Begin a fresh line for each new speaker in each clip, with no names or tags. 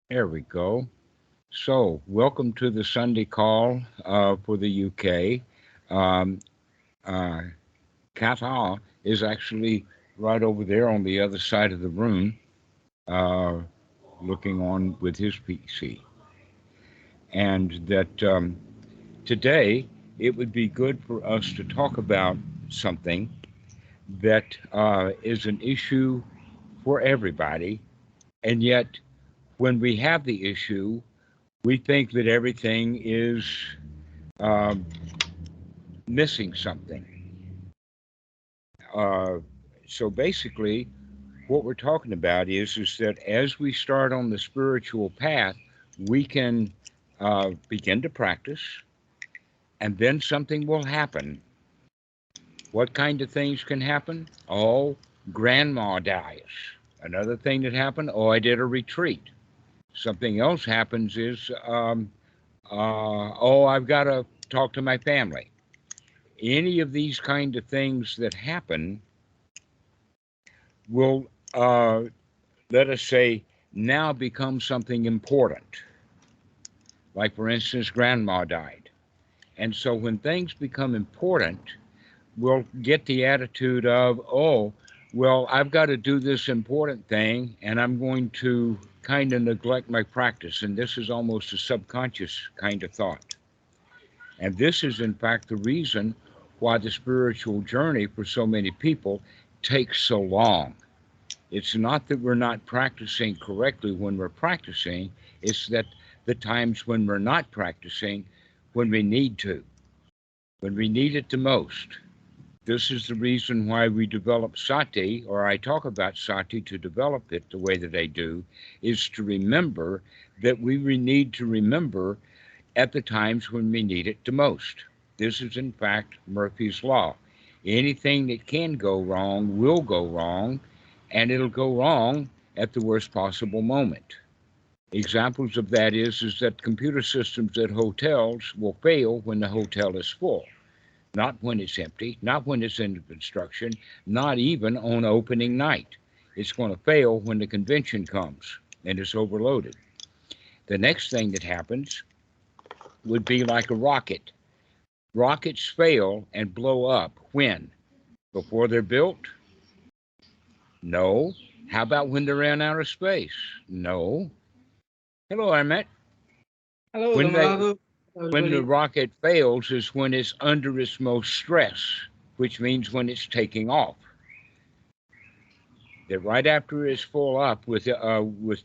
There we go. So, welcome to the Sunday call for the UK. Um, uh, Qatar is actually right over there on the other side of the room, uh, looking on with his PC. And that today it would be good for us to talk about something that is an issue for everybody. And yet, when we have the issue, we think that everything is um, missing something. Uh, so basically, what we're talking about is that as we start on the spiritual path, we can begin to practice, and then something will happen. What kind of things can happen? Oh, grandma dies. Another thing that happened, oh, I did a retreat. Something else happens is, oh, I've got to talk to my family. Any of these kind of things that happen will, let us say, now become something important. Like, for instance, grandma died. And so when things become important, we'll get the attitude of, oh, well, I've got to do this important thing, and I'm going to kind of neglect my practice. And this is almost a subconscious kind of thought. And this is, in fact, the reason why the spiritual journey for so many people takes so long. It's not that we're not practicing correctly when we're practicing, it's that the times when we're not practicing, when we need to, when we need it the most. This is the reason why we develop sati, or I talk about sati to develop it the way that I do, is to remember that need to remember at the times when we need it the most. This is, in fact, Murphy's Law. Anything that can go wrong will go wrong, and it'll go wrong at the worst possible moment. Examples of that is that computer systems at hotels will fail when the hotel is full, not when it's empty, not when it's in construction, not even on opening night. It's going to fail when the convention comes and it's overloaded. The next thing that happens would be like a rocket. Rockets fail and blow up when? Before they're built? No. How about when they're in outer space? No. Hello, Ahmet.
Hello,
When they
Dhammarato,
when the
everybody.
rocket fails is when it's under its most stress, which means when it's taking off. That right after it's full up with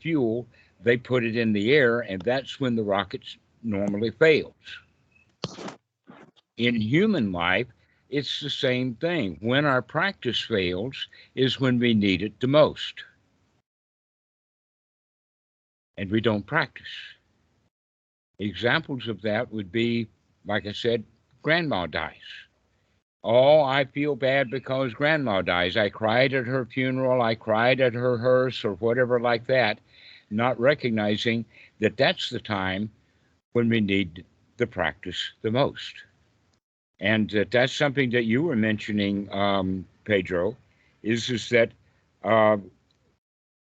fuel, they put it in the air, and that's when the rocket normally fails. In human life, it's the same thing. When our practice fails is when we need it the most, and we don't practice. Examples of that would be, like I said, grandma dies. Oh, I feel bad because grandma dies. I cried at her funeral, I cried at her hearse, or whatever like that, not recognizing that that's the time when we need the practice the most. And that's something that you were mentioning, Pedro, is that uh,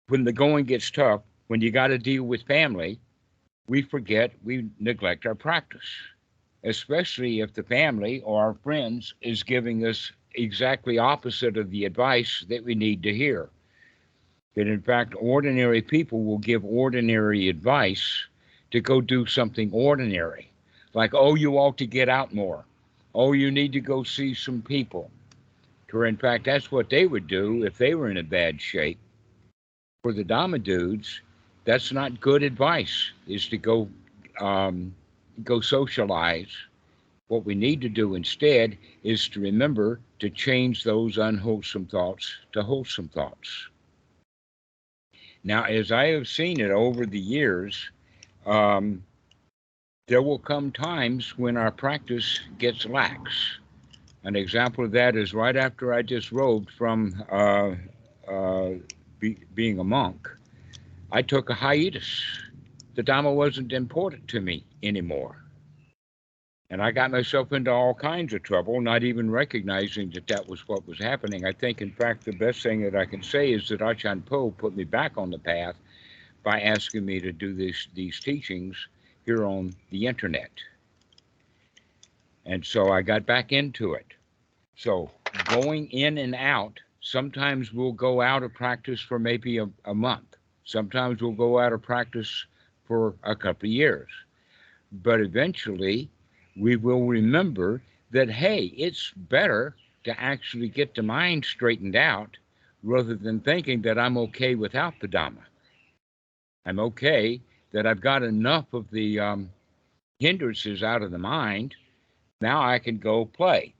when the going gets tough, when you got to deal with family, we neglect our practice, especially if the family or our friends is giving us exactly opposite of the advice that we need to hear. That in fact, ordinary people will give ordinary advice to go do something ordinary, like, oh, you ought to get out more. Oh, you need to go see some people. Or in fact, that's what they would do if they were in a bad shape. For the Dhamma dudes, that's not good advice. Is to um, go socialize. What we need to do instead is to remember to change those unwholesome thoughts to wholesome thoughts. Now, as I have seen it over the years, um, there will come times when our practice gets lax. An example of that is right after I disrobed from being a monk, I took a hiatus. The Dhamma wasn't important to me anymore. And I got myself into all kinds of trouble, not even recognizing that that was what was happening. I think, in fact, the best thing that I can say is that Achan Po put me back on the path by asking me to do these teachings here on the internet. And so I got back into it. So going in and out, sometimes we'll go out of practice for maybe a month. Sometimes we'll go out of practice for a couple of years. But eventually we will remember that, hey, it's better to actually get the mind straightened out rather than thinking that I'm okay without the Dhamma. I'm okay that I've got enough of the hindrances out of the mind. Now I can go play.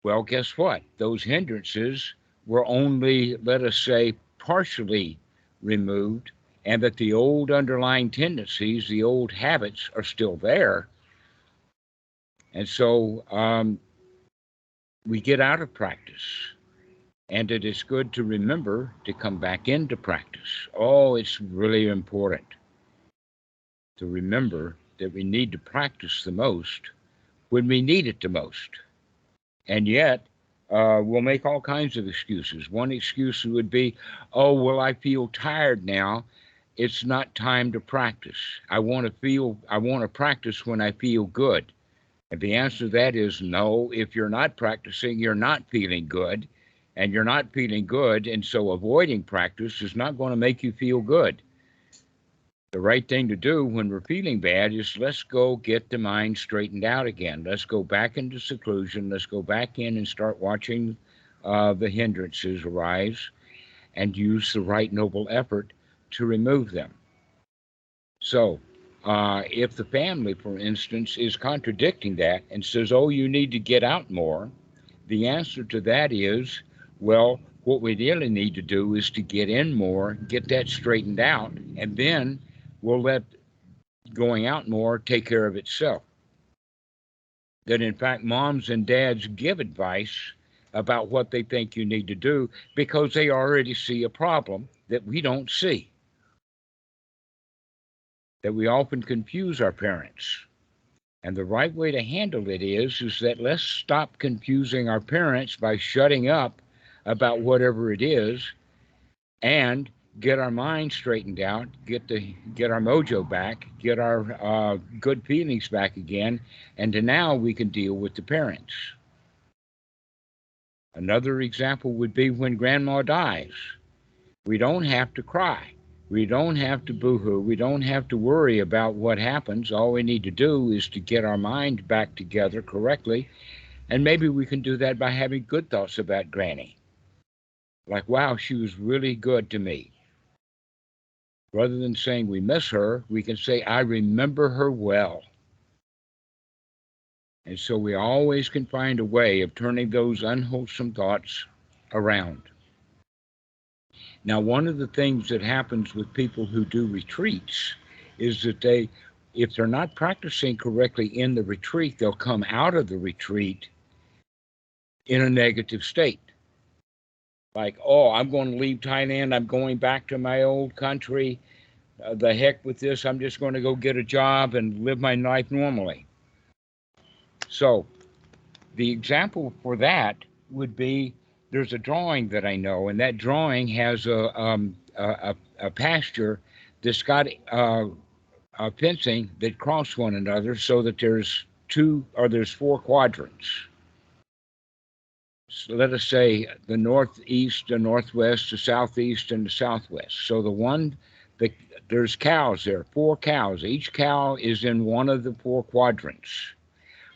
Well, guess what? Those hindrances were only, let us say, partially removed, and that the old underlying tendencies, the old habits are still there. And so we get out of practice. And it is good to remember to come back into practice. Oh, it's really important to remember that we need to practice the most when we need it the most. And yet, we'll make all kinds of excuses. One excuse would be, oh, well, I feel tired now. It's not time to practice. I want to practice when I feel good. And the answer to that is no. If you're not practicing, you're not feeling good. And you're not feeling good. And so avoiding practice is not going to make you feel good. The right thing to do when we're feeling bad is let's go get the mind straightened out again. Let's go back into seclusion. Let's go back in and start watching the hindrances arise and use the right noble effort to remove them. So if the family, for instance, is contradicting that and says, oh, you need to get out more, the answer to that is, well, what we really need to do is to get in more, get that straightened out, and then we'll let going out more take care of itself. That in fact, moms and dads give advice about what they think you need to do because they already see a problem that we don't see. That we often confuse our parents. And the right way to handle it is that let's stop confusing our parents by shutting up about whatever it is and get our mind straightened out, get our mojo back, get our good feelings back again, and now we can deal with the parents. Another example would be when grandma dies. We don't have to cry. We don't have to boo-hoo. We don't have to worry about what happens. All we need to do is to get our mind back together correctly, and maybe we can do that by having good thoughts about Granny. Like, wow, she was really good to me. Rather than saying we miss her, we can say, I remember her well. And so we always can find a way of turning those unwholesome thoughts around. Now, one of the things that happens with people who do retreats is that if they're not practicing correctly in the retreat, they'll come out of the retreat in a negative state. Like, oh, I'm going to leave Thailand. I'm going back to my old country. The heck with this. I'm just going to go get a job and live my life normally. So the example for that would be there's a drawing that I know, and that drawing has a pasture that's got a fencing that cross one another so that there's four quadrants. So let us say the northeast, the northwest, the southeast, and the southwest. So there's cows there, 4 cows. Each cow is in one of the 4 quadrants.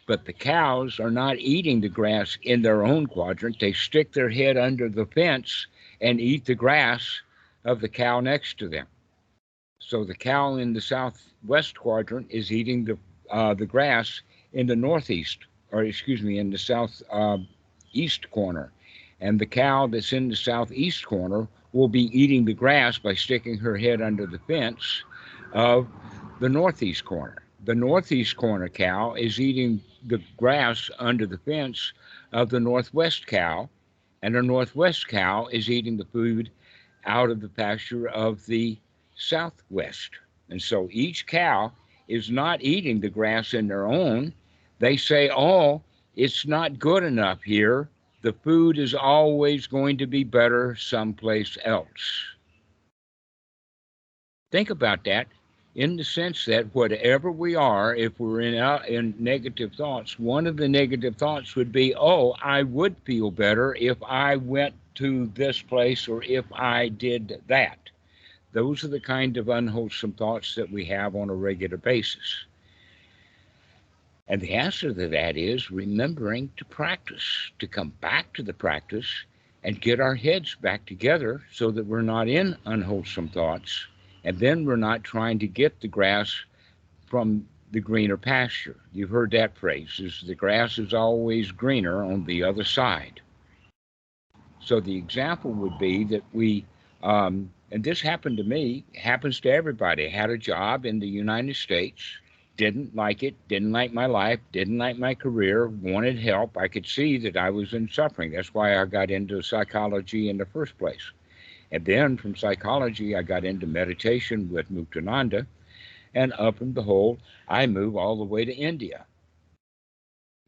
But the cows are not eating the grass in their own quadrant. They stick their head under the fence and eat the grass of the cow next to them. So the cow in the southwest quadrant is eating the grass in the northeast, in the southeast corner. And the cow that's in the southeast corner will be eating the grass by sticking her head under the fence of the northeast corner. The northeast corner cow is eating the grass under the fence of the northwest cow, and the northwest cow is eating the food out of the pasture of the southwest. And so each cow is not eating the grass in their own. They say, oh, it's not good enough here. The food is always going to be better someplace else. Think about that in the sense that whatever we are, if we're in negative thoughts, one of the negative thoughts would be, oh, I would feel better if I went to this place or if I did that. Those are the kind of unwholesome thoughts that we have on a regular basis. And the answer to that is remembering to practice, to come back to the practice and get our heads back together so that we're not in unwholesome thoughts. And then we're not trying to get the grass from the greener pasture. You've heard that phrase, is the grass is always greener on the other side. So the example would be that and this happened to me, happens to everybody. I had a job in the United States, didn't like it, didn't like my life, didn't like my career, wanted help. I could see that I was in suffering. That's why I got into psychology in the first place. And then from psychology, I got into meditation with Muktananda, and up and behold, I moved all the way to India.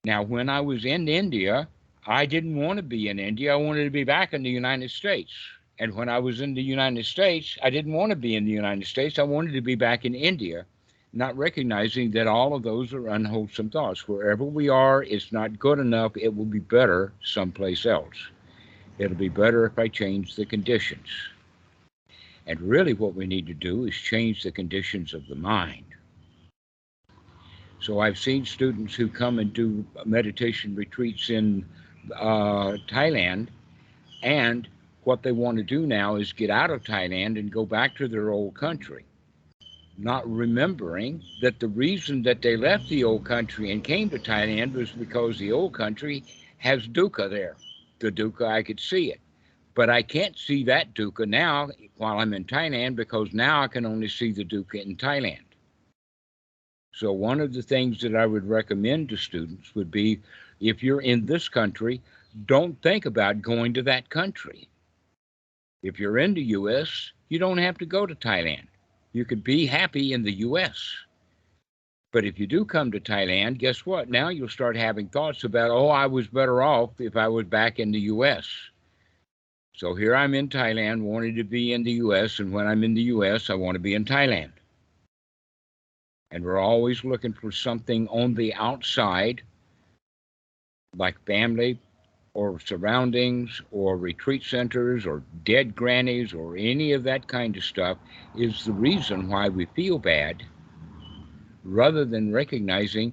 Now, when I was in India, I didn't want to be in India. I wanted to be back in the United States. And when I was in the United States, I didn't want to be in the United States. I wanted to be back in India, not recognizing that all of those are unwholesome thoughts. Wherever we are, it's not good enough. It will be better someplace else. It'll be better if I change the conditions. And really, what we need to do is change the conditions of the mind. So I've seen students who come and do meditation retreats in Thailand, and what they want to do now is get out of Thailand and go back to their old country, not remembering that the reason that they left the old country and came to Thailand was because the old country has dukkha there. The dukkha, I could see it. But I can't see that dukkha now while I'm in Thailand because now I can only see the dukkha in Thailand. So one of the things that I would recommend to students would be, if you're in this country, don't think about going to that country. If you're in the US, you don't have to go to Thailand. You could be happy in the US. But if you do come to Thailand, guess what? Now you'll start having thoughts about, oh, I was better off if I was back in the US. So here I'm in Thailand, wanting to be in the US, and when I'm in the US, I want to be in Thailand. And we're always looking for something on the outside, like family or surroundings or retreat centers or dead grannies or any of that kind of stuff, is the reason why we feel bad, rather than recognizing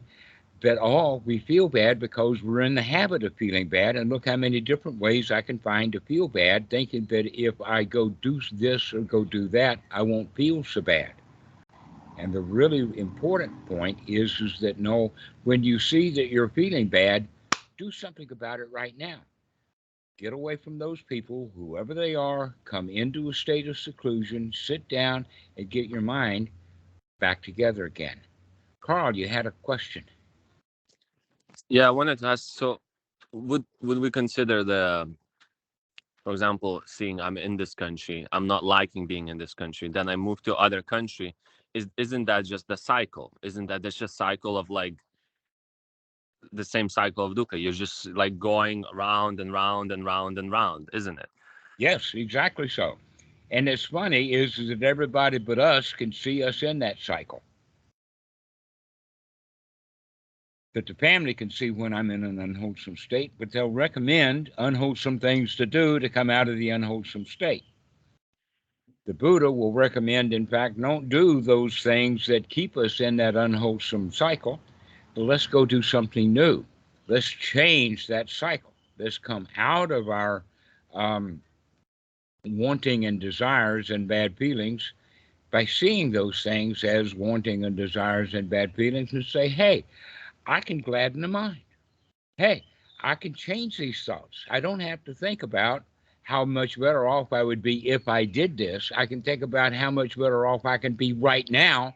that, oh, we feel bad because we're in the habit of feeling bad, and look how many different ways I can find to feel bad, thinking that if I go do this or go do that, I won't feel so bad. And the really important point is that no, when you see that you're feeling bad, do something about it right now. Get away from those people, whoever they are, come into a state of seclusion, sit down, and get your mind back together again. Carl, you had a question.
Yeah, I wanted to ask, so would we consider the, for example, seeing I'm in this country, I'm not liking being in this country, then I move to other country, isn't that just the cycle? Isn't that just a cycle of like the same cycle of dukkha? You're just like going round and round and round and round, isn't it?
Yes, exactly so. And it's funny is that everybody but us can see us in that cycle. That the family can see when I'm in an unwholesome state, but they'll recommend unwholesome things to do to come out of the unwholesome state. The Buddha will recommend, in fact, don't do those things that keep us in that unwholesome cycle, but let's go do something new. Let's change that cycle. Let's come out of our um, wanting and desires and bad feelings by seeing those things as wanting and desires and bad feelings and say, hey, I can gladden the mind. Hey, I can change these thoughts. I don't have to think about how much better off I would be if I did this. I can think about how much better off I can be right now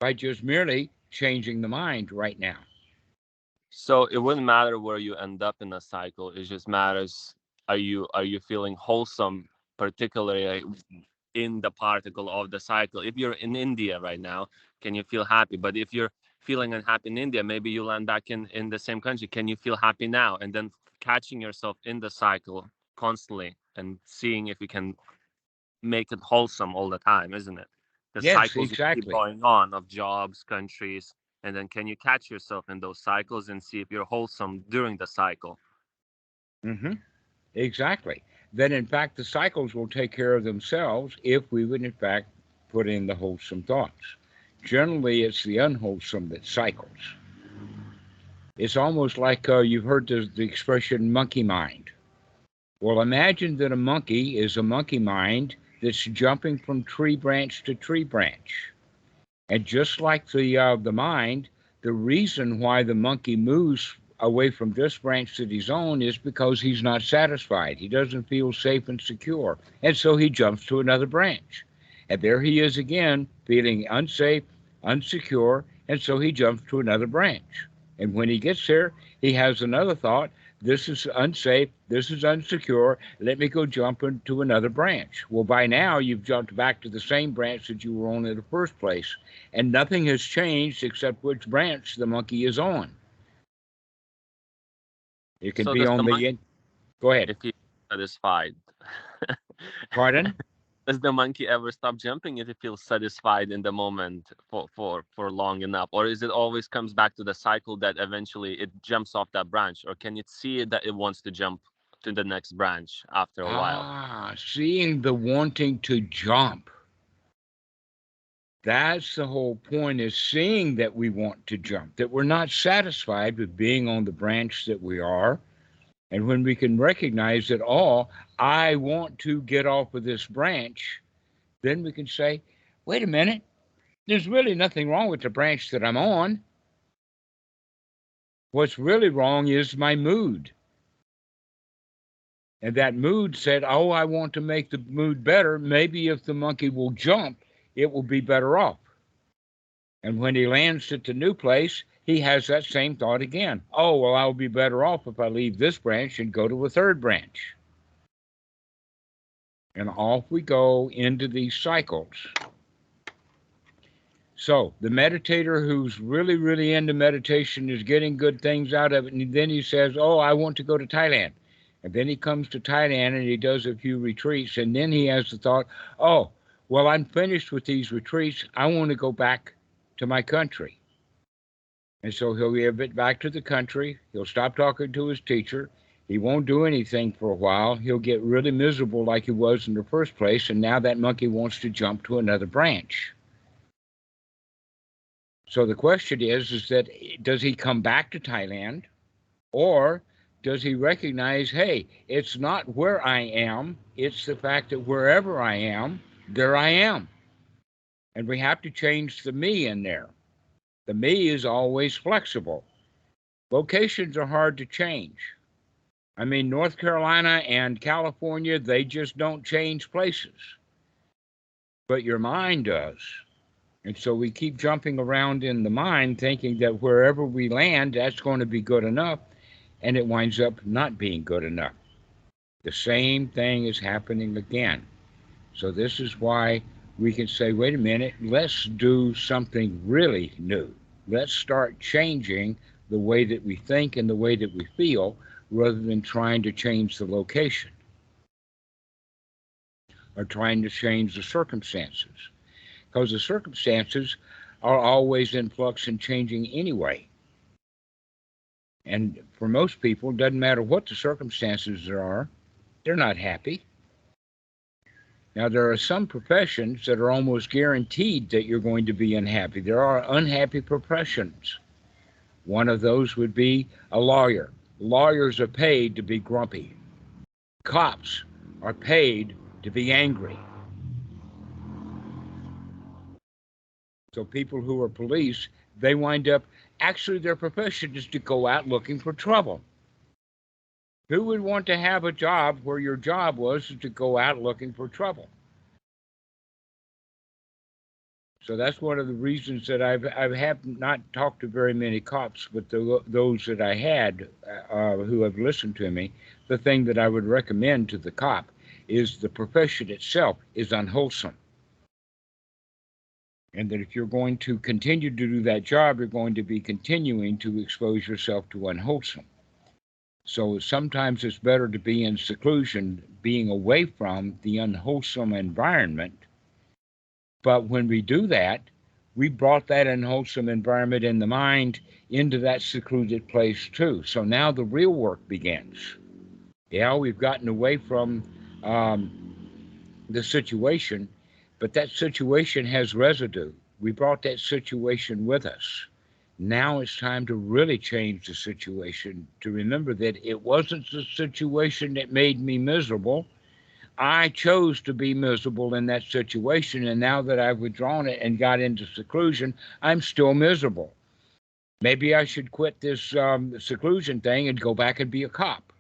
by just merely changing the mind right now.
So it wouldn't matter where you end up in a cycle. It just matters, are you feeling wholesome, particularly in the particle of the cycle? If you're in India right now, can you feel happy? But if you're feeling unhappy in India, maybe you land back in the same country. Can you feel happy now? And then catching yourself in the cycle constantly and seeing if you can make it wholesome all the time, isn't it? The
Yes,
cycles will keep
exactly.
going on of jobs, countries, and then can you catch yourself in those cycles and see if you're wholesome during the cycle?
Hmm. Exactly. Then, in fact, the cycles will take care of themselves if we would, in fact, put in the wholesome thoughts. Generally, it's the unwholesome that cycles. It's almost like you've heard the expression monkey mind. Well, imagine that a monkey is a monkey mind that's jumping from tree branch to tree branch. And just like the mind, the reason why the monkey moves away from this branch that he's on is because he's not satisfied. He doesn't feel safe and secure. And so he jumps to another branch. And there he is again, feeling unsafe, unsecure, and so he jumps to another branch. And when he gets there, he has another thought, this is unsafe, this is unsecure, let me go jump into another branch. Well, by now, you've jumped back to the same branch that you were on in the first place, and nothing has changed except which branch the monkey is on. It can
So
be
does the
on
monkey,
the. Go ahead.
if he's satisfied,
Pardon?
does the monkey ever stop jumping if it feels satisfied in the moment for long enough, or is it always comes back to the cycle that eventually it jumps off that branch, or can it see that it wants to jump to the next branch after a while?
Seeing the wanting to jump. That's the whole point, is seeing that we want to jump, that we're not satisfied with being on the branch that we are. And when we can recognize that, oh, I want to get off of this branch, then we can say, wait a minute, there's really nothing wrong with the branch that I'm on. What's really wrong is my mood. And that mood said, oh, I want to make the mood better. Maybe if the monkey will jump, it will be better off. And when he lands at the new place, he has that same thought again. Oh, well, I'll be better off if I leave this branch and go to a third branch. And off we go into these cycles. So the meditator who's really, really into meditation is getting good things out of it. And then he says, oh, I want to go to Thailand. And then he comes to Thailand and he does a few retreats. And then he has the thought, oh, well, I'm finished with these retreats. I want to go back to my country. And so he'll give it back to the country. He'll stop talking to his teacher. He won't do anything for a while. He'll get really miserable like he was in the first place. And now that monkey wants to jump to another branch. So the question is that does he come back to Thailand, or does he recognize, hey, it's not where I am, it's the fact that wherever I am, there I am. And we have to change the me in there. The me is always flexible. Locations are hard to change. I mean, North Carolina and California, they just don't change places. But your mind does. And so we keep jumping around in the mind thinking that wherever we land, that's going to be good enough. And it winds up not being good enough. The same thing is happening again. So this is why we can say, wait a minute, let's do something really new. Let's start changing the way that we think and the way that we feel rather than trying to change the location or trying to change the circumstances. Because the circumstances are always in flux and changing anyway. And for most people, it doesn't matter what the circumstances are, they're not happy. Now, there are some professions that are almost guaranteed that you're going to be unhappy. There are unhappy professions. One of those would be a lawyer. Lawyers are paid to be grumpy. Cops are paid to be angry. So people who are police, they wind up, actually their profession is to go out looking for trouble. Who would want to have a job where your job was to go out looking for trouble? So that's one of the reasons that I have not talked to very many cops, but those that I had who have listened to me, the thing that I would recommend to the cop is the profession itself is unwholesome. And that if you're going to continue to do that job, you're going to be continuing to expose yourself to unwholesome. So sometimes it's better to be in seclusion, being away from the unwholesome environment, But when we do that, we brought that unwholesome environment in the mind into that secluded place too. So now the real work begins. Yeah, we've gotten away from the situation, but that situation has residue. We brought that situation with us. Now it's time to really change the situation, to remember that it wasn't the situation that made me miserable. I chose to be miserable in that situation, and now that I've withdrawn it and got into seclusion, I'm still miserable. Maybe I should quit this seclusion thing and go back and be a cop.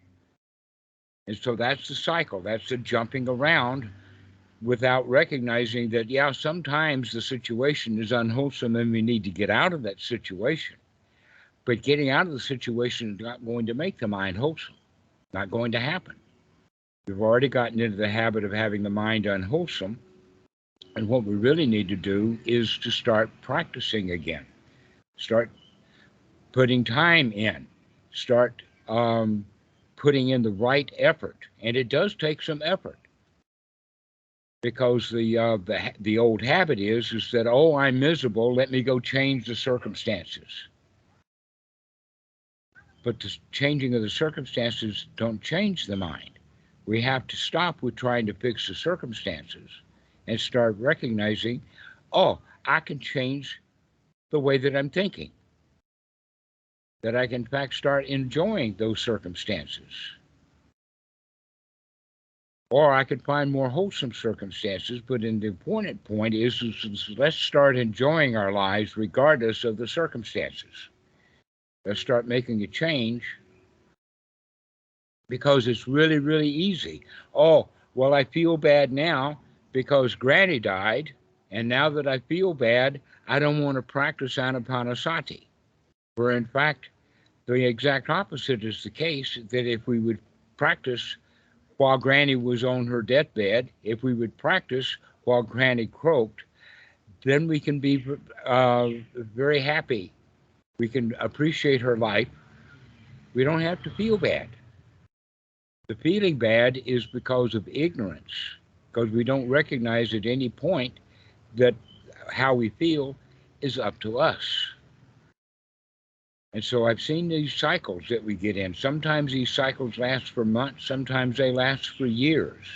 And so that's the cycle. That's the jumping around without recognizing that, yeah, sometimes the situation is unwholesome and we need to get out of that situation. But getting out of the situation is not going to make the mind wholesome, not going to happen. We've already gotten into the habit of having the mind unwholesome. And what we really need to do is to start practicing again, start putting time in, start putting in the right effort. And it does take some effort because the old habit is that, oh, I'm miserable, let me go change the circumstances. But the changing of the circumstances don't change the mind. We have to stop with trying to fix the circumstances and start recognizing, oh, I can change the way that I'm thinking. That I can, in fact, start enjoying those circumstances. Or I could find more wholesome circumstances, but the important point is let's start enjoying our lives regardless of the circumstances. Let's start making a change because it's really, really easy. Oh, well, I feel bad now because Granny died, and now that I feel bad, I don't want to practice Anapanasati. Where in fact, the exact opposite is the case, that if we would practice while Granny was on her deathbed, if we would practice while Granny croaked, then we can be very happy. We can appreciate her life. We don't have to feel bad. The feeling bad is because of ignorance, because we don't recognize at any point that how we feel is up to us. And so I've seen these cycles that we get in. Sometimes these cycles last for months, sometimes they last for years.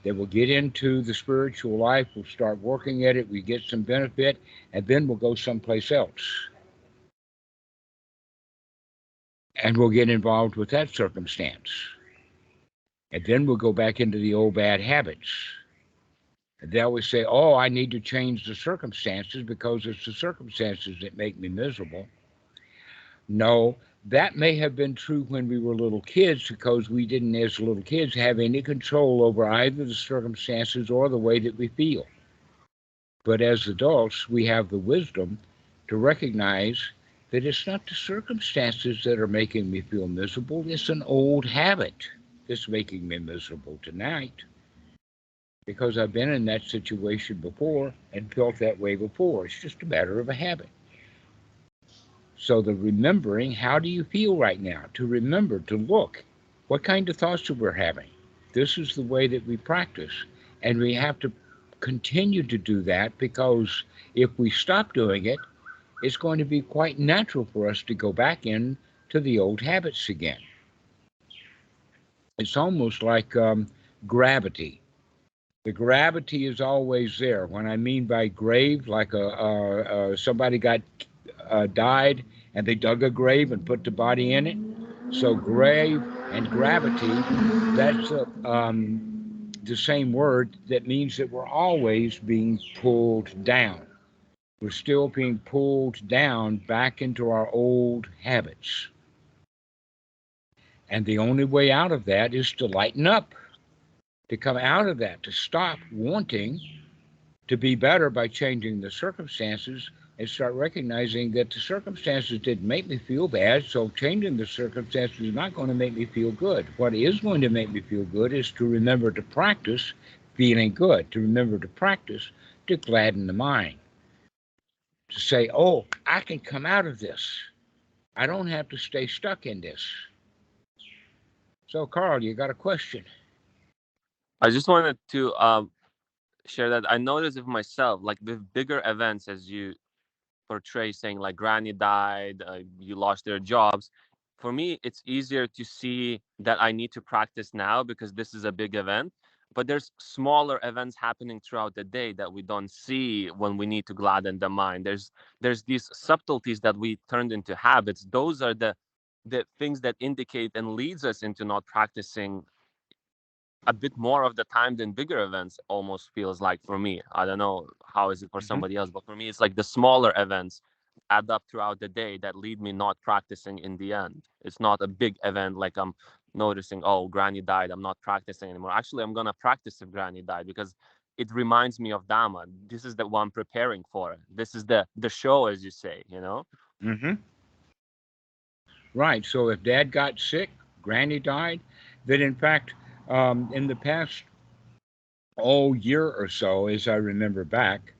They will get into the spiritual life, we'll start working at it, we get some benefit, and then we'll go someplace else. And we'll get involved with that circumstance. And then we'll go back into the old bad habits. And they always say, oh, I need to change the circumstances because it's the circumstances that make me miserable. No, that may have been true when we were little kids because we didn't, as little kids, have any control over either the circumstances or the way that we feel. But as adults, we have the wisdom to recognize that it's not the circumstances that are making me feel miserable, it's an old habit that's making me miserable tonight because I've been in that situation before and felt that way before. It's just a matter of a habit. So the remembering, how do you feel right now? To remember, to look, what kind of thoughts are we having? This is the way that we practice. And we have to continue to do that because if we stop doing it, it's going to be quite natural for us to go back in to the old habits again. It's almost like gravity. The gravity is always there. When I mean by grave, like somebody got died and they dug a grave and put the body in it. So grave and gravity, that's the same word that means that we're always being pulled down. We're still being pulled down back into our old habits. And the only way out of that is to lighten up, to come out of that, to stop wanting to be better by changing the circumstances and start recognizing that the circumstances didn't make me feel bad, so changing the circumstances is not going to make me feel good. What is going to make me feel good is to remember to practice feeling good, to remember to practice to gladden the mind, to say, oh, I can come out of this. I don't have to stay stuck in this. So, Carl, you got a question?
I just wanted to share that I noticed with myself, like with bigger events, as you portray, saying like granny died, you lost their jobs. For me, it's easier to see that I need to practice now because this is a big event. But there's smaller events happening throughout the day that we don't see when we need to gladden the mind. There's these subtleties that we turned into habits. Those are the things that indicate and leads us into not practicing a bit more of the time than bigger events, almost feels like, for me. I don't know how is it for
Mhm.
somebody else, but for me it's like the smaller events add up throughout the day that lead me not practicing in the end. It's not a big event like I'm noticing, oh, granny died, I'm not practicing anymore. Actually, I'm gonna practice if granny died because it reminds me of Dhamma. This is the one I'm preparing for. This is the show, as you say, you know.
Mhm. Right. So if Dad got sick, Granny died, then in fact, in the past year or so, as I remember back,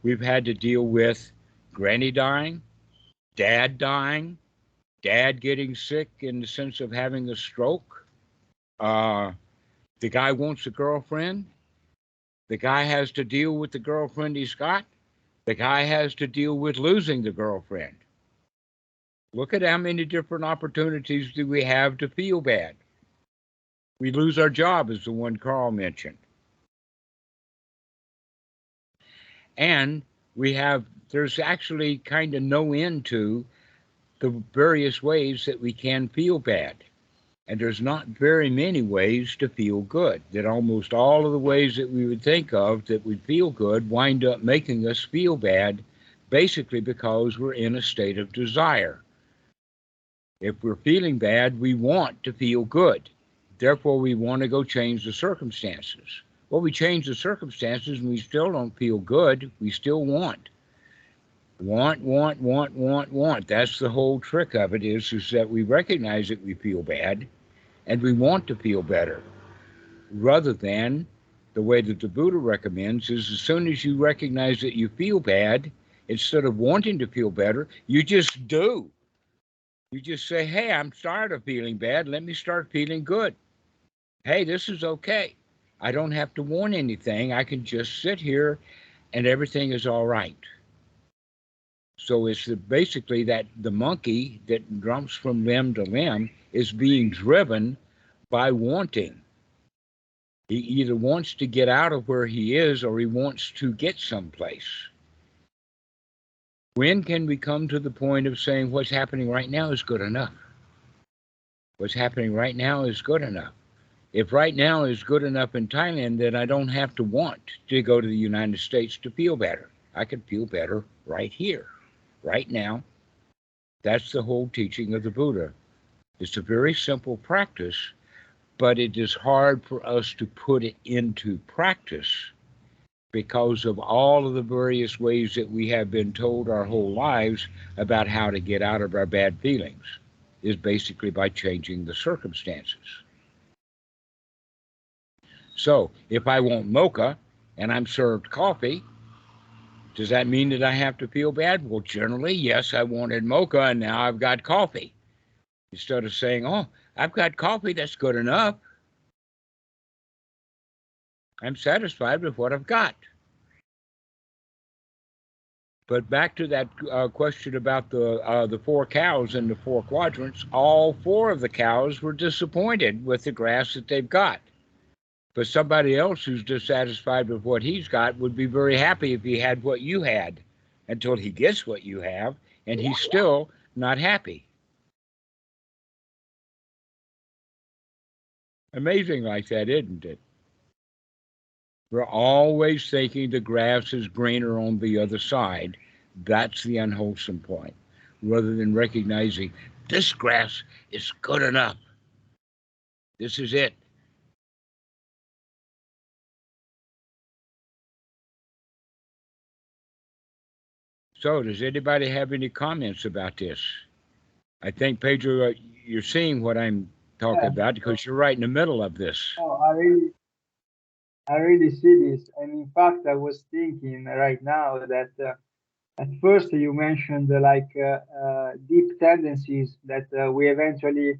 we've had to deal with Granny dying, Dad dying, Dad getting sick in the sense of having a stroke. Uh, the guy wants a girlfriend. The guy has to deal with the girlfriend he's got. The guy has to deal with losing the girlfriend. Look at how many different opportunities do we have to feel bad. We lose our job, as the one Carl mentioned. And there's actually kind of no end to the various ways that we can feel bad. And there's not very many ways to feel good. That almost all of the ways that we would think of that would feel good wind up making us feel bad, basically because we're in a state of desire. If we're feeling bad, we want to feel good. Therefore, we want to go change the circumstances. Well, we change the circumstances and we still don't feel good. We still want. Want, want, want, want, want. That's the whole trick of it is that we recognize that we feel bad and we want to feel better. Rather than the way that the Buddha recommends is as soon as you recognize that you feel bad, instead of wanting to feel better, you just do. You just say, hey, I'm tired of feeling bad. Let me start feeling good. Hey, this is okay. I don't have to want anything. I can just sit here and everything is all right. So it's basically that the monkey that jumps from limb to limb is being driven by wanting. He either wants to get out of where he is or he wants to get someplace. When can we come to the point of saying what's happening right now is good enough? What's happening right now is good enough. If right now is good enough in Thailand, then I don't have to want to go to the United States to feel better. I can feel better right here, right now. That's the whole teaching of the Buddha. It's a very simple practice, but it is hard for us to put it into practice because of all of the various ways that we have been told our whole lives about how to get out of our bad feelings, is basically by changing the circumstances. So if I want mocha and I'm served coffee, does that mean that I have to feel bad? Well, generally, yes, I wanted mocha and now I've got coffee. Instead of saying, oh, I've got coffee, that's good enough. I'm satisfied with what I've got. But back to that question about the four cows and the four quadrants, all four of the cows were disappointed with the grass that they've got. But somebody else who's dissatisfied with what he's got would be very happy if he had what you had until he gets what you have, and he's still not happy. Amazing like that, isn't it? We're always thinking the grass is greener on the other side. That's the unwholesome point. Rather than recognizing this grass is good enough. This is it. So, does anybody have any comments about this? I think, Pedro, you're seeing what I'm talking
Yeah.
about because you're right in the middle of this.
Oh, I really see this. And in fact, I was thinking right now that at first you mentioned deep tendencies that we eventually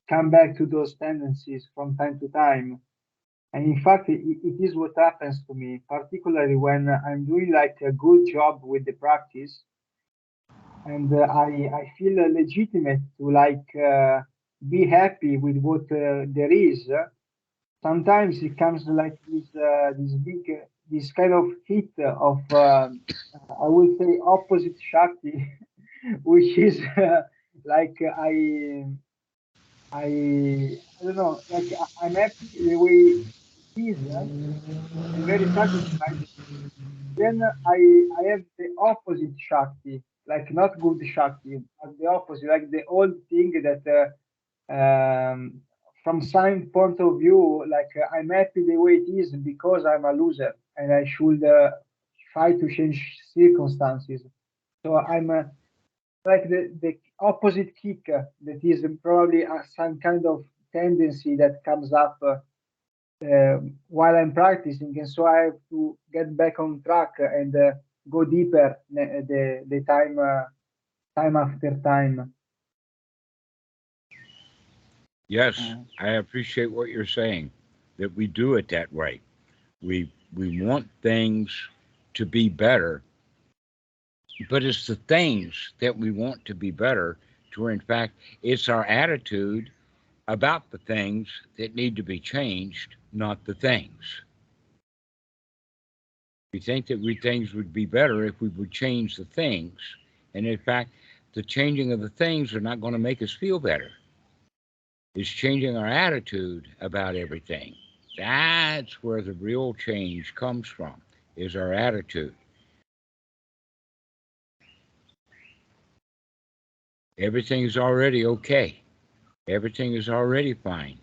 come back to those tendencies from time to time. And in fact, it is what happens to me, particularly when I'm doing like a good job with the practice, and I feel legitimate to like be happy with what there is. Sometimes it comes like this big this kind of hit of I would say opposite Shakti, which is like I don't know, like I'm happy the way it is. I'm very satisfied. Then I have the opposite Shakti, like not good Shakti, but the opposite, like the old thing that from some point of view, like I'm happy the way it is because I'm a loser and I should try to change circumstances. So I'm like the opposite kick that is probably some kind of tendency that comes up while I'm practicing, and so I have to get back on track and go deeper the time after time.
Yes, I appreciate what you're saying, that we do it that way. We want things to be better, but it's the things that we want to be better to where in fact it's our attitude about the things that need to be changed, not the things. We think that things would be better if we would change the things. And in fact, the changing of the things are not going to make us feel better. It's changing our attitude about everything. That's where the real change comes from, is our attitude. Everything is already okay. Everything is already fine.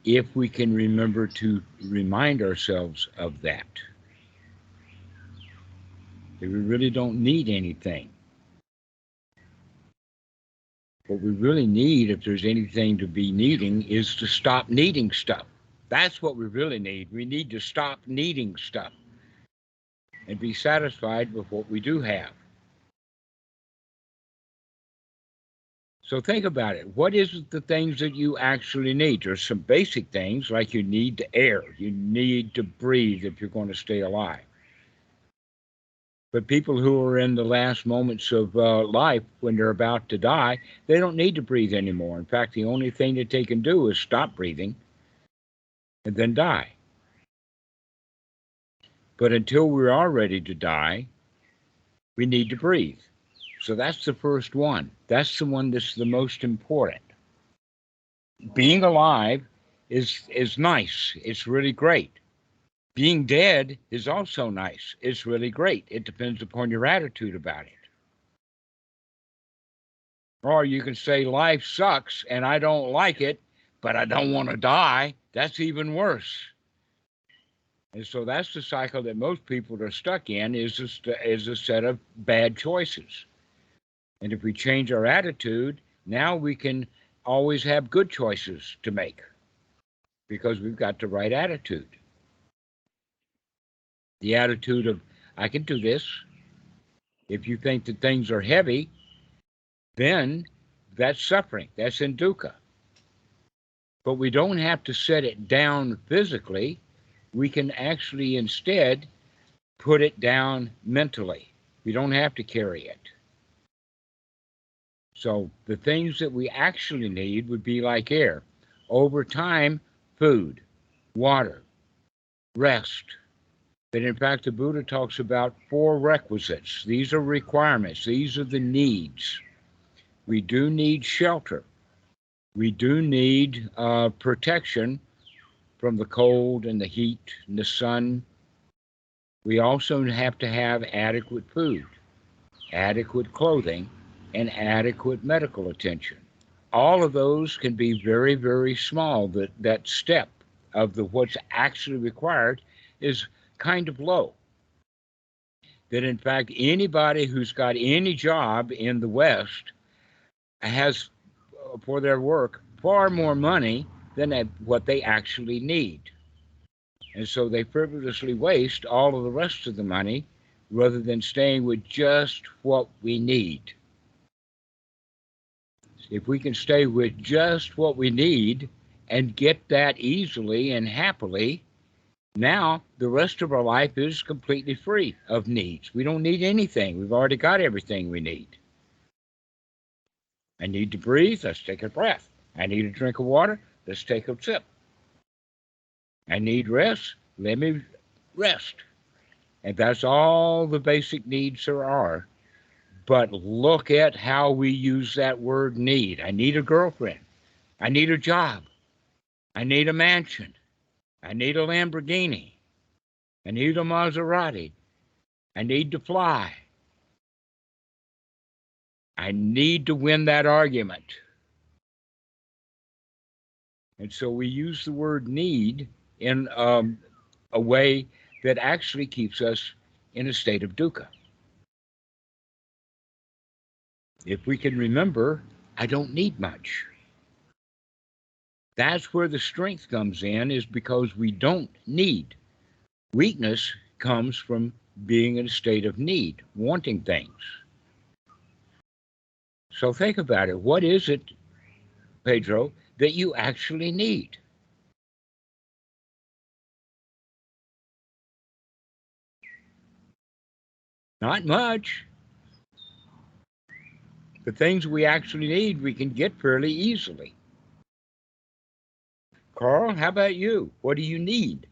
If we can remember to remind ourselves of that, that we really don't need anything. What we really need, if there's anything to be needing, is to stop needing stuff. That's what we really need. We need to stop needing stuff and be satisfied with what we do have. So think about it. What is the things that you actually need? There's some basic things like you need the air. You need to breathe if you're going to stay alive. But people who are in the last moments of life when they're about to die, they don't need to breathe anymore. In fact, the only thing that they can do is stop breathing and then die. But until we are ready to die, we need to breathe. So that's the first one. That's the one that's the most important. Being alive is nice. It's really great. Being dead is also nice. It's really great. It depends upon your attitude about it. Or you can say life sucks and I don't like it, but I don't want to die. That's even worse. And so that's the cycle that most people are stuck in, is a set of bad choices. And if we change our attitude, now we can always have good choices to make because we've got the right attitude. The attitude of, I can do this. If you think that things are heavy, then that's suffering. That's in dukkha. But we don't have to set it down physically. We can actually instead put it down mentally. We don't have to carry it. So the things that we actually need would be like air. Over time, food, water, rest. But in fact, the Buddha talks about 4 requisites. These are requirements. These are the needs. We do need shelter. We do need protection from the cold and the heat and the sun. We also have to have adequate food, adequate clothing, and adequate medical attention. All of those can be very, very small. That step of what's actually required is kind of low. That in fact, anybody who's got any job in the West has, for their work, far more money than what they actually need. And so they frivolously waste all of the rest of the money rather than staying with just what we need. If we can stay with just what we need and get that easily and happily, Now, the rest of our life is completely free of needs. We don't need anything. We've already got everything we need. I need to breathe. Let's take a breath. I need a drink of water. Let's take a sip. I need rest. Let me rest. And that's all the basic needs there are. But look at how we use that word need. I need a girlfriend. I need a job. I need a mansion. I need a Lamborghini. I need a Maserati. I need to fly. I need to win that argument. And so we use the word need in a way that actually keeps us in a state of dukkha. If we can remember, I don't need much. That's where the strength comes in, is because we don't need. Weakness comes from being in a state of need, wanting things. So think about it. What is it, Pedro, that you actually need? Not much. The things we actually need, we can get fairly easily. Carl, how about you? What do you need?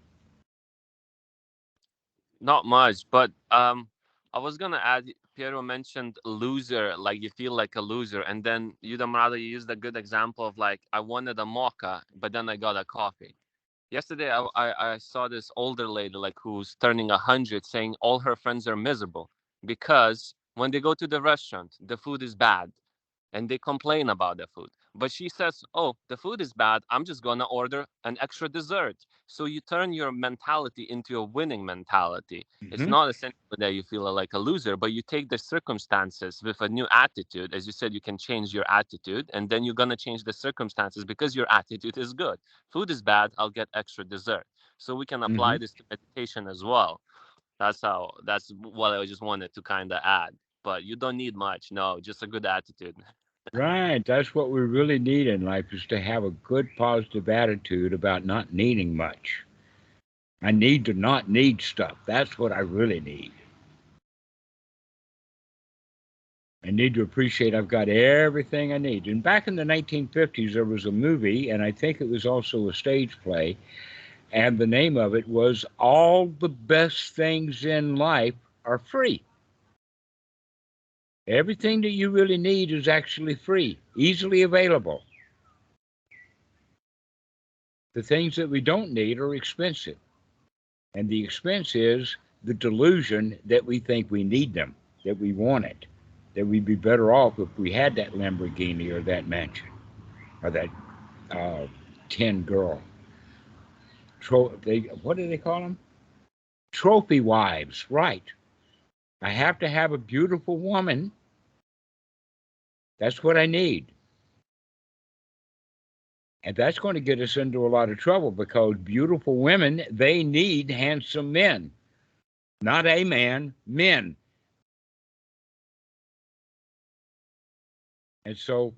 Not much, but I was gonna add. Piero mentioned loser, like you feel like a loser, and then you, Dhammarato, you used a good example of like I wanted a mocha, but then I got a coffee. Yesterday, I saw this older lady like who's turning 100, saying all her friends are miserable because when they go to the restaurant, the food is bad and they complain about the food. But she says, "Oh, the food is bad. I'm just gonna order an extra dessert." So you turn your mentality into a winning mentality. It's
Mm-hmm.
not essentially that you feel like a loser, but you take the circumstances with a new attitude. As you said, you can change your attitude, and then you're gonna change the circumstances because your attitude is good. Food is bad. I'll get extra dessert. So we can
Mm-hmm.
apply this to meditation as well. That's what I just wanted to kind of add. But you don't need much. No, just a good attitude.
Right. That's what we really need in life, is to have a good positive attitude about not needing much. I need to not need stuff. That's what I really need. I need to appreciate I've got everything I need. And back in the 1950s, there was a movie, and I think it was also a stage play, and the name of it was All the Best Things in Life Are Free. Everything that you really need is actually free, easily available. The things that we don't need are expensive. And the expense is the delusion that we think we need them, that we want it, that we'd be better off if we had that Lamborghini or that mansion or that uh, 10 girl. What do they call them? Trophy wives, right. I have to have a beautiful woman. That's what I need. And that's going to get us into a lot of trouble, because beautiful women, they need handsome men. Not a man, men. And so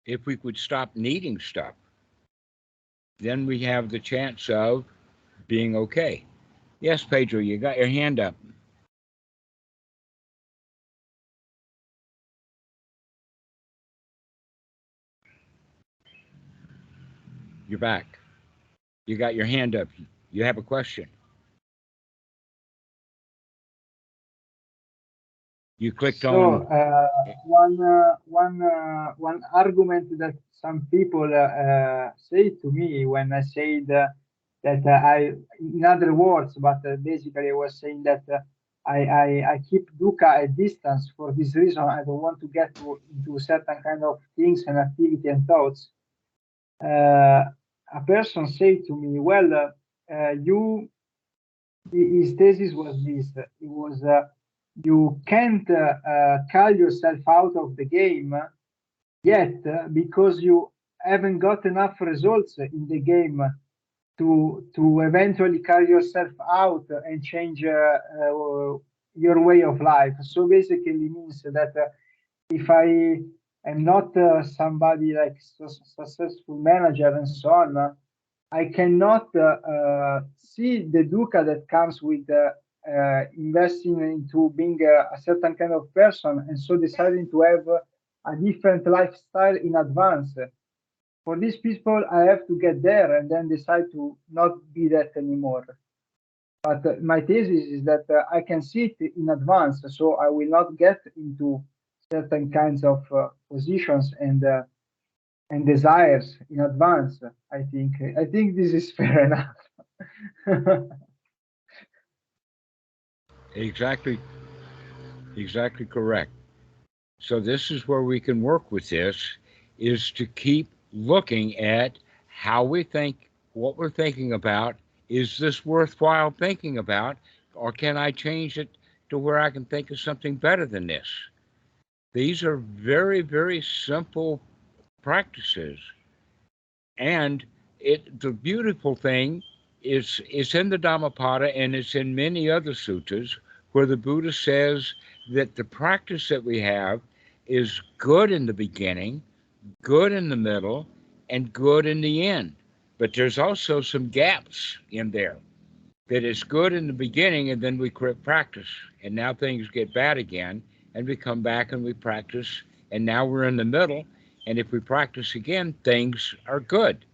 if we could stop needing stuff, then we have the chance of being okay. Yes, Pedro, you got your hand up. You're back. You got your hand up. You have a question. You clicked
So
on.
one argument that some people say to me when I said that I, in other words, but basically I was saying that I keep dukkha at distance for this reason. I don't want to get into certain kind of things and activity and thoughts. A person said to me, "Well, you." His thesis was this: it was you can't call yourself out of the game yet because you haven't got enough results in the game to eventually carry yourself out and change your way of life. So basically means that if I am not somebody like successful manager and so on, I cannot see the dukkha that comes with investing into being a certain kind of person, and so deciding to have a different lifestyle in advance. For these people, I have to get there and then decide to not be that anymore. But my thesis is that I can see it in advance, so I will not get into certain kinds of positions and desires in advance. I think this is fair enough.
Exactly correct. So this is where we can work with this, is to keep looking at how we think, what we're thinking about. Is this worthwhile thinking about, or can I change it to where I can think of something better than this? These are very, very simple practices. And the beautiful thing is it's in the Dhammapada and it's in many other suttas where the Buddha says that the practice that we have is good in the beginning, good in the middle, and good in the end. But there's also some gaps in there, that it's good in the beginning and then we quit practice. And now things get bad again and we come back and we practice, and now we're in the middle. And if we practice again, things are good.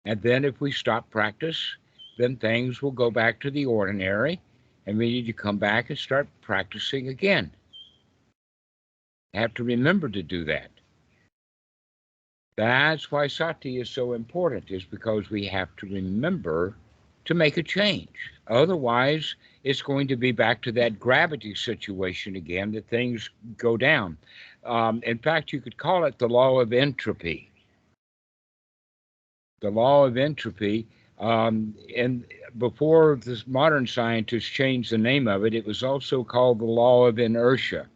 And then if we stop practice, then things will go back to the ordinary, and we need to come back and start practicing again. Have to remember to do that. That's why sati is so important, is because we have to remember to make a change. Otherwise, it's going to be back to that gravity situation again, that things go down. In fact, you could call it the law of entropy. The law of entropy. And before this modern scientists changed the name of it, it was also called the law of inertia.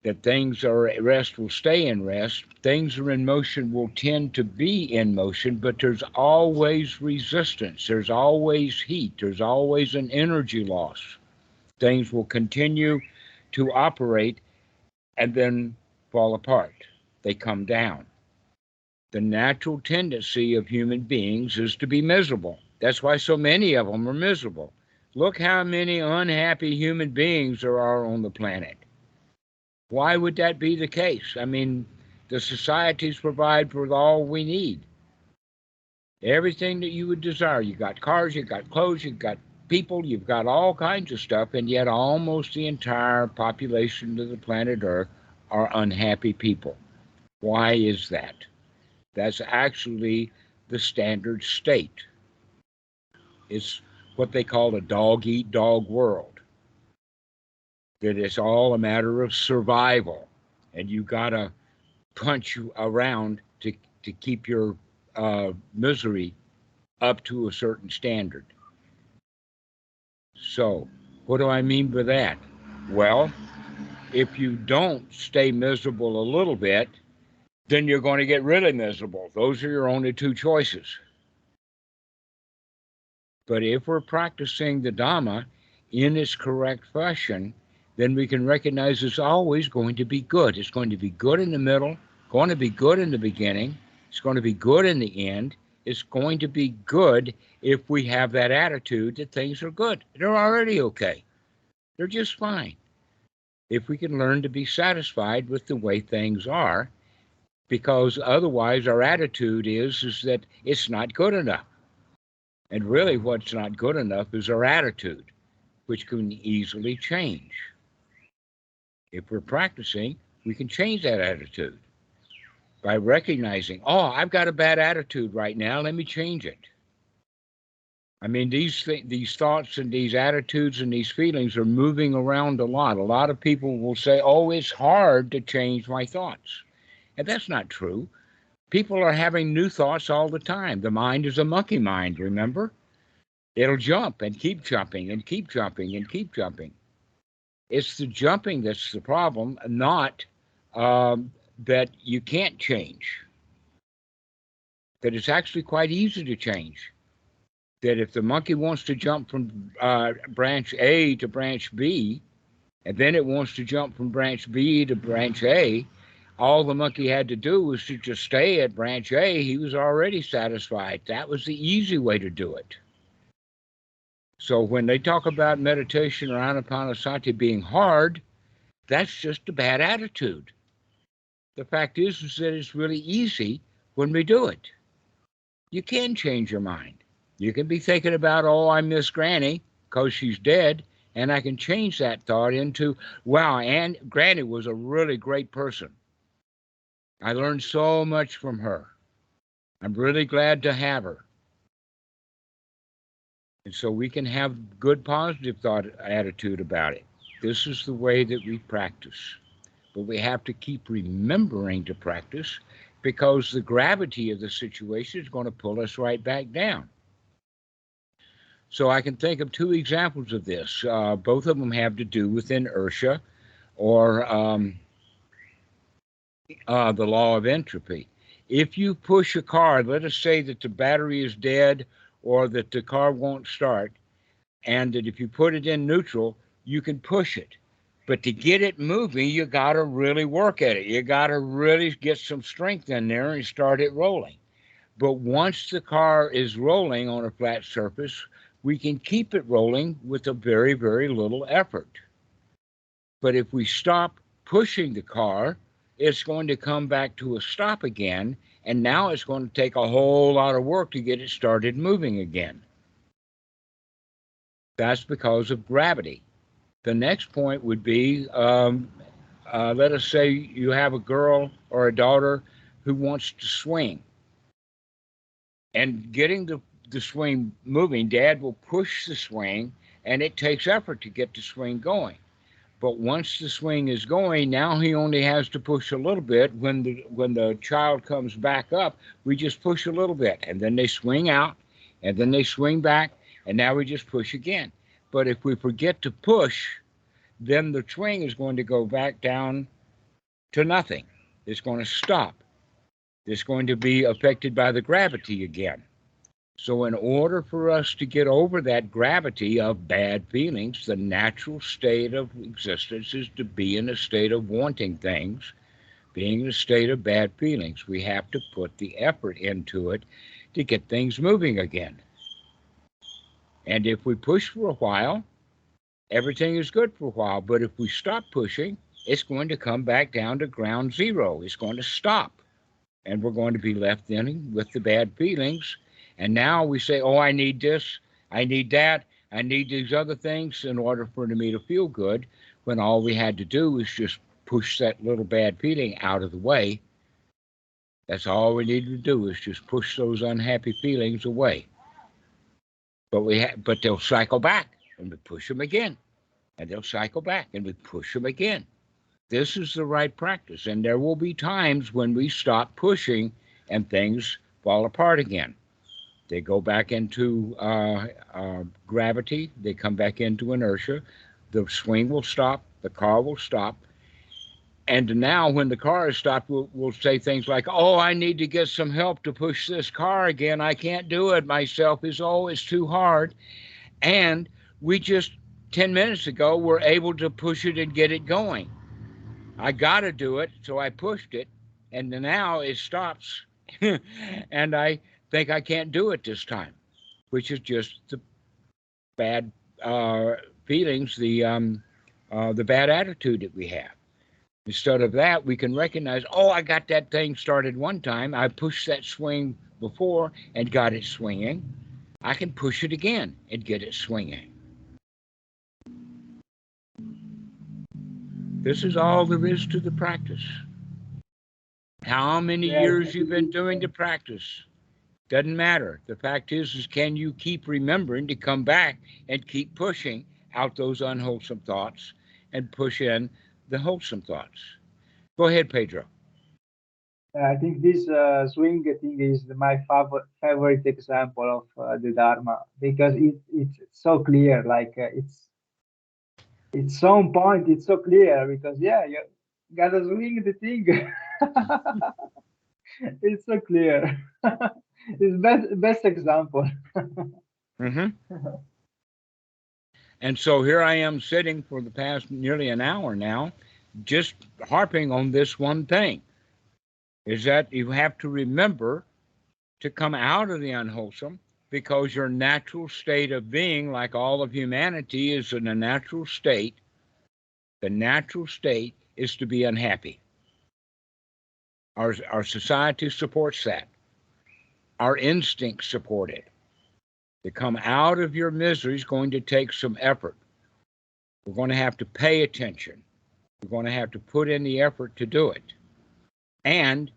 That things are at rest will stay in rest, things are in motion will tend to be in motion, but there's always resistance, there's always heat, there's always an energy loss. Things will continue to operate and then fall apart. They come down. The natural tendency of human beings is to be miserable. That's why so many of them are miserable. Look how many unhappy human beings there are on the planet. Why would that be the case? I mean, the societies provide for all we need. Everything that you would desire. You got cars, you got clothes, you got people, you've got all kinds of stuff, and yet almost the entire population of the planet Earth are unhappy people. Why is that? That's actually the standard state. It's what they call a dog-eat-dog world. That it's all a matter of survival, and you gotta punch around to keep your misery up to a certain standard. So, what do I mean by that? Well, if you don't stay miserable a little bit, then you're going to get really miserable. Those are your only two choices. But if we're practicing the Dhamma in its correct fashion, then we can recognize it's always going to be good. It's going to be good in the middle, going to be good in the beginning, it's going to be good in the end. It's going to be good if we have that attitude that things are good. They're already okay. They're just fine. If we can learn to be satisfied with the way things are, because otherwise our attitude is that it's not good enough. And really what's not good enough is our attitude, which can easily change. If we're practicing, we can change that attitude by recognizing, oh, I've got a bad attitude right now, let me change it. I mean, these thoughts and these attitudes and these feelings are moving around a lot. A lot of people will say, oh, it's hard to change my thoughts. And that's not true. People are having new thoughts all the time. The mind is a monkey mind, remember? It'll jump and keep jumping and keep jumping and keep jumping. It's the jumping that's the problem, not that you can't change. That it's actually quite easy to change. That if the monkey wants to jump from branch A to branch B, and then it wants to jump from branch B to branch A, All the monkey had to do was to just stay at branch A. He was already satisfied. That was the easy way to do it. So when they talk about meditation or anapanasati being hard, that's just a bad attitude. The fact is that it's really easy when we do it. You can change your mind. You can be thinking about, oh, I miss Granny because she's dead, and I can change that thought into, wow, and Granny was a really great person. I learned so much from her. I'm really glad to have her. And so we can have good positive thought attitude about it. This is the way that we practice. But we have to keep remembering to practice, because the gravity of the situation is going to pull us right back down. So I can think of two examples of this. Both of them have to do with inertia, or the law of entropy. If you push a car, let us say that the battery is dead or that the car won't start, and that if you put it in neutral, you can push it. But to get it moving, you got to really work at it. You got to really get some strength in there and start it rolling. But once the car is rolling on a flat surface, we can keep it rolling with a very, very little effort. But if we stop pushing the car, it's going to come back to a stop again, and now it's going to take a whole lot of work to get it started moving again. That's because of gravity. The next point would be, let us say you have a girl or a daughter who wants to swing. And getting the swing moving, Dad will push the swing, and it takes effort to get the swing going. But once the swing is going, now he only has to push a little bit. When the child comes back up, we just push a little bit, and then they swing out, and then they swing back, and now we just push again. But if we forget to push, then the swing is going to go back down to nothing. It's going to stop. It's going to be affected by the gravity again. So in order for us to get over that gravity of bad feelings, the natural state of existence is to be in a state of wanting things, being in a state of bad feelings. We have to put the effort into it to get things moving again. And if we push for a while, everything is good for a while. But if we stop pushing, it's going to come back down to ground zero. It's going to stop. And we're going to be left then with the bad feelings. And now we say, oh, I need this, I need that, I need these other things in order for me to feel good, when all we had to do was just push that little bad feeling out of the way. That's all we needed to do, is just push those unhappy feelings away. But they'll cycle back, and we push them again. And they'll cycle back, and we push them again. This is the right practice. And there will be times when we stop pushing and things fall apart again. They go back into gravity. They come back into inertia. The swing will stop. The car will stop. And now when the car is stopped, we'll say things like, oh, I need to get some help to push this car again. I can't do it myself. It's too hard. And we just 10 minutes ago were able to push it and get it going. I got to do it, so I pushed it. And now it stops. And I think I can't do it this time, which is just the bad feelings, the bad attitude that we have. Instead of that, we can recognize, oh, I got that thing started one time. I pushed that swing before and got it swinging. I can push it again and get it swinging. This is all there is to the practice. How many years you've been doing the practice doesn't matter. The fact is can you keep remembering to come back and keep pushing out those unwholesome thoughts and push in the wholesome thoughts? Go ahead, Pedro.
I think this swing thing is my favorite example of the Dharma, because it's so clear. Like it's so on point. It's so clear because you gotta swing the thing. It's so clear. It's best example.
Mm-hmm. And so here I am sitting for the past nearly an hour now, just harping on this one thing, is that you have to remember to come out of the unwholesome, because your natural state of being, like all of humanity, is in a natural state. The natural state is to be unhappy. Our society supports that. Our instincts support it. To come out of your misery is going to take some effort. We're going to have to pay attention. We're going to have to put in the effort to do it. And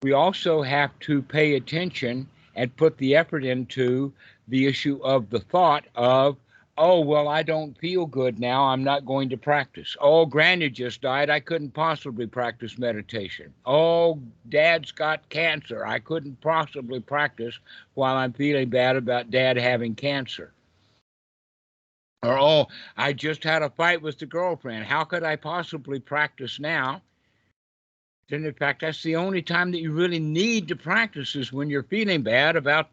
we also have to pay attention and put the effort into the issue of the thought of, oh, well, I don't feel good now, I'm not going to practice. Oh, Granny just died, I couldn't possibly practice meditation. Oh, Dad's got cancer, I couldn't possibly practice while I'm feeling bad about Dad having cancer. Or, oh, I just had a fight with the girlfriend, how could I possibly practice now? And in fact, that's the only time that you really need to practice, is when you're feeling bad about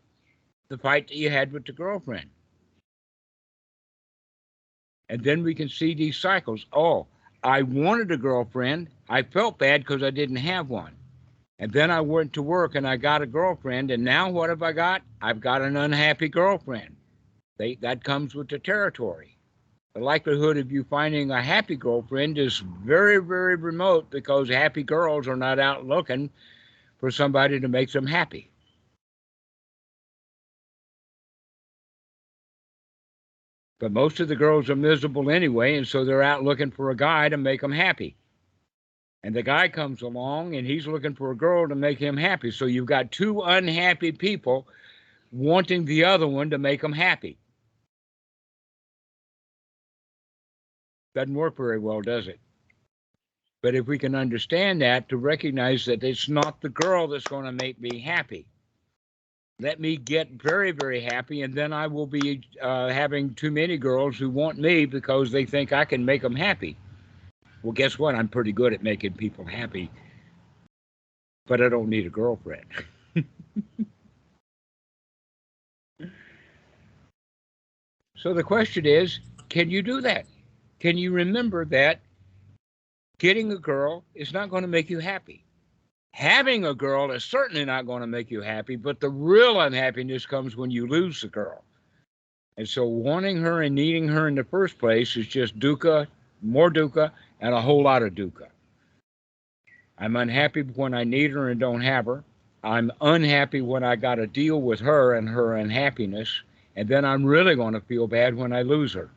the fight that you had with the girlfriend. And then we can see these cycles. Oh, I wanted a girlfriend. I felt bad because I didn't have one. And then I went to work and I got a girlfriend. And now what have I got? I've got an unhappy girlfriend. That comes with the territory. The likelihood of you finding a happy girlfriend is very, very remote, because happy girls are not out looking for somebody to make them happy. But most of the girls are miserable anyway, and so they're out looking for a guy to make them happy. And the guy comes along and he's looking for a girl to make him happy. So you've got two unhappy people wanting the other one to make them happy. Doesn't work very well, does it? But if we can understand that, to recognize that it's not the girl that's going to make me happy. Let me get very, very happy, and then I will be having too many girls who want me because they think I can make them happy. Well, guess what? I'm pretty good at making people happy, but I don't need a girlfriend. So the question is, can you do that? Can you remember that getting a girl is not going to make you happy? Having a girl is certainly not going to make you happy, but the real unhappiness comes when you lose the girl. And so wanting her and needing her in the first place is just dukkha, more dukkha, and a whole lot of dukkha. I'm unhappy when I need her and don't have her. I'm unhappy when I got to deal with her and her unhappiness. And then I'm really going to feel bad when I lose her.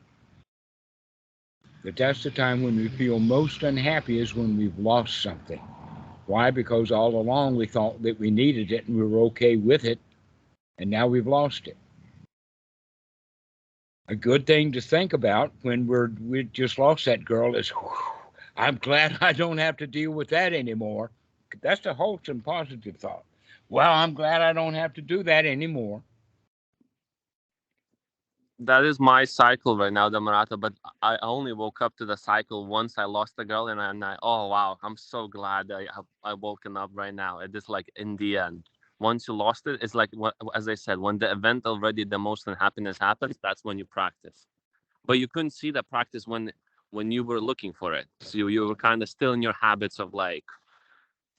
But that's the time when we feel most unhappy, is when we've lost something. Why? Because all along we thought that we needed it and we were okay with it, and now we've lost it. A good thing to think about when we just lost that girl is, I'm glad I don't have to deal with that anymore. That's a wholesome, positive thought. Well, I'm glad I don't have to do that anymore.
That is my cycle right now, Dhammarato, but I only woke up to the cycle once I lost a girl, and oh wow, I'm so glad I woken up right now. It is like, in the end, once you lost it, it's like, as I said, when the event already, the most unhappiness happens, that's when you practice. But you couldn't see the practice when you were looking for it. So you were kind of still in your habits of like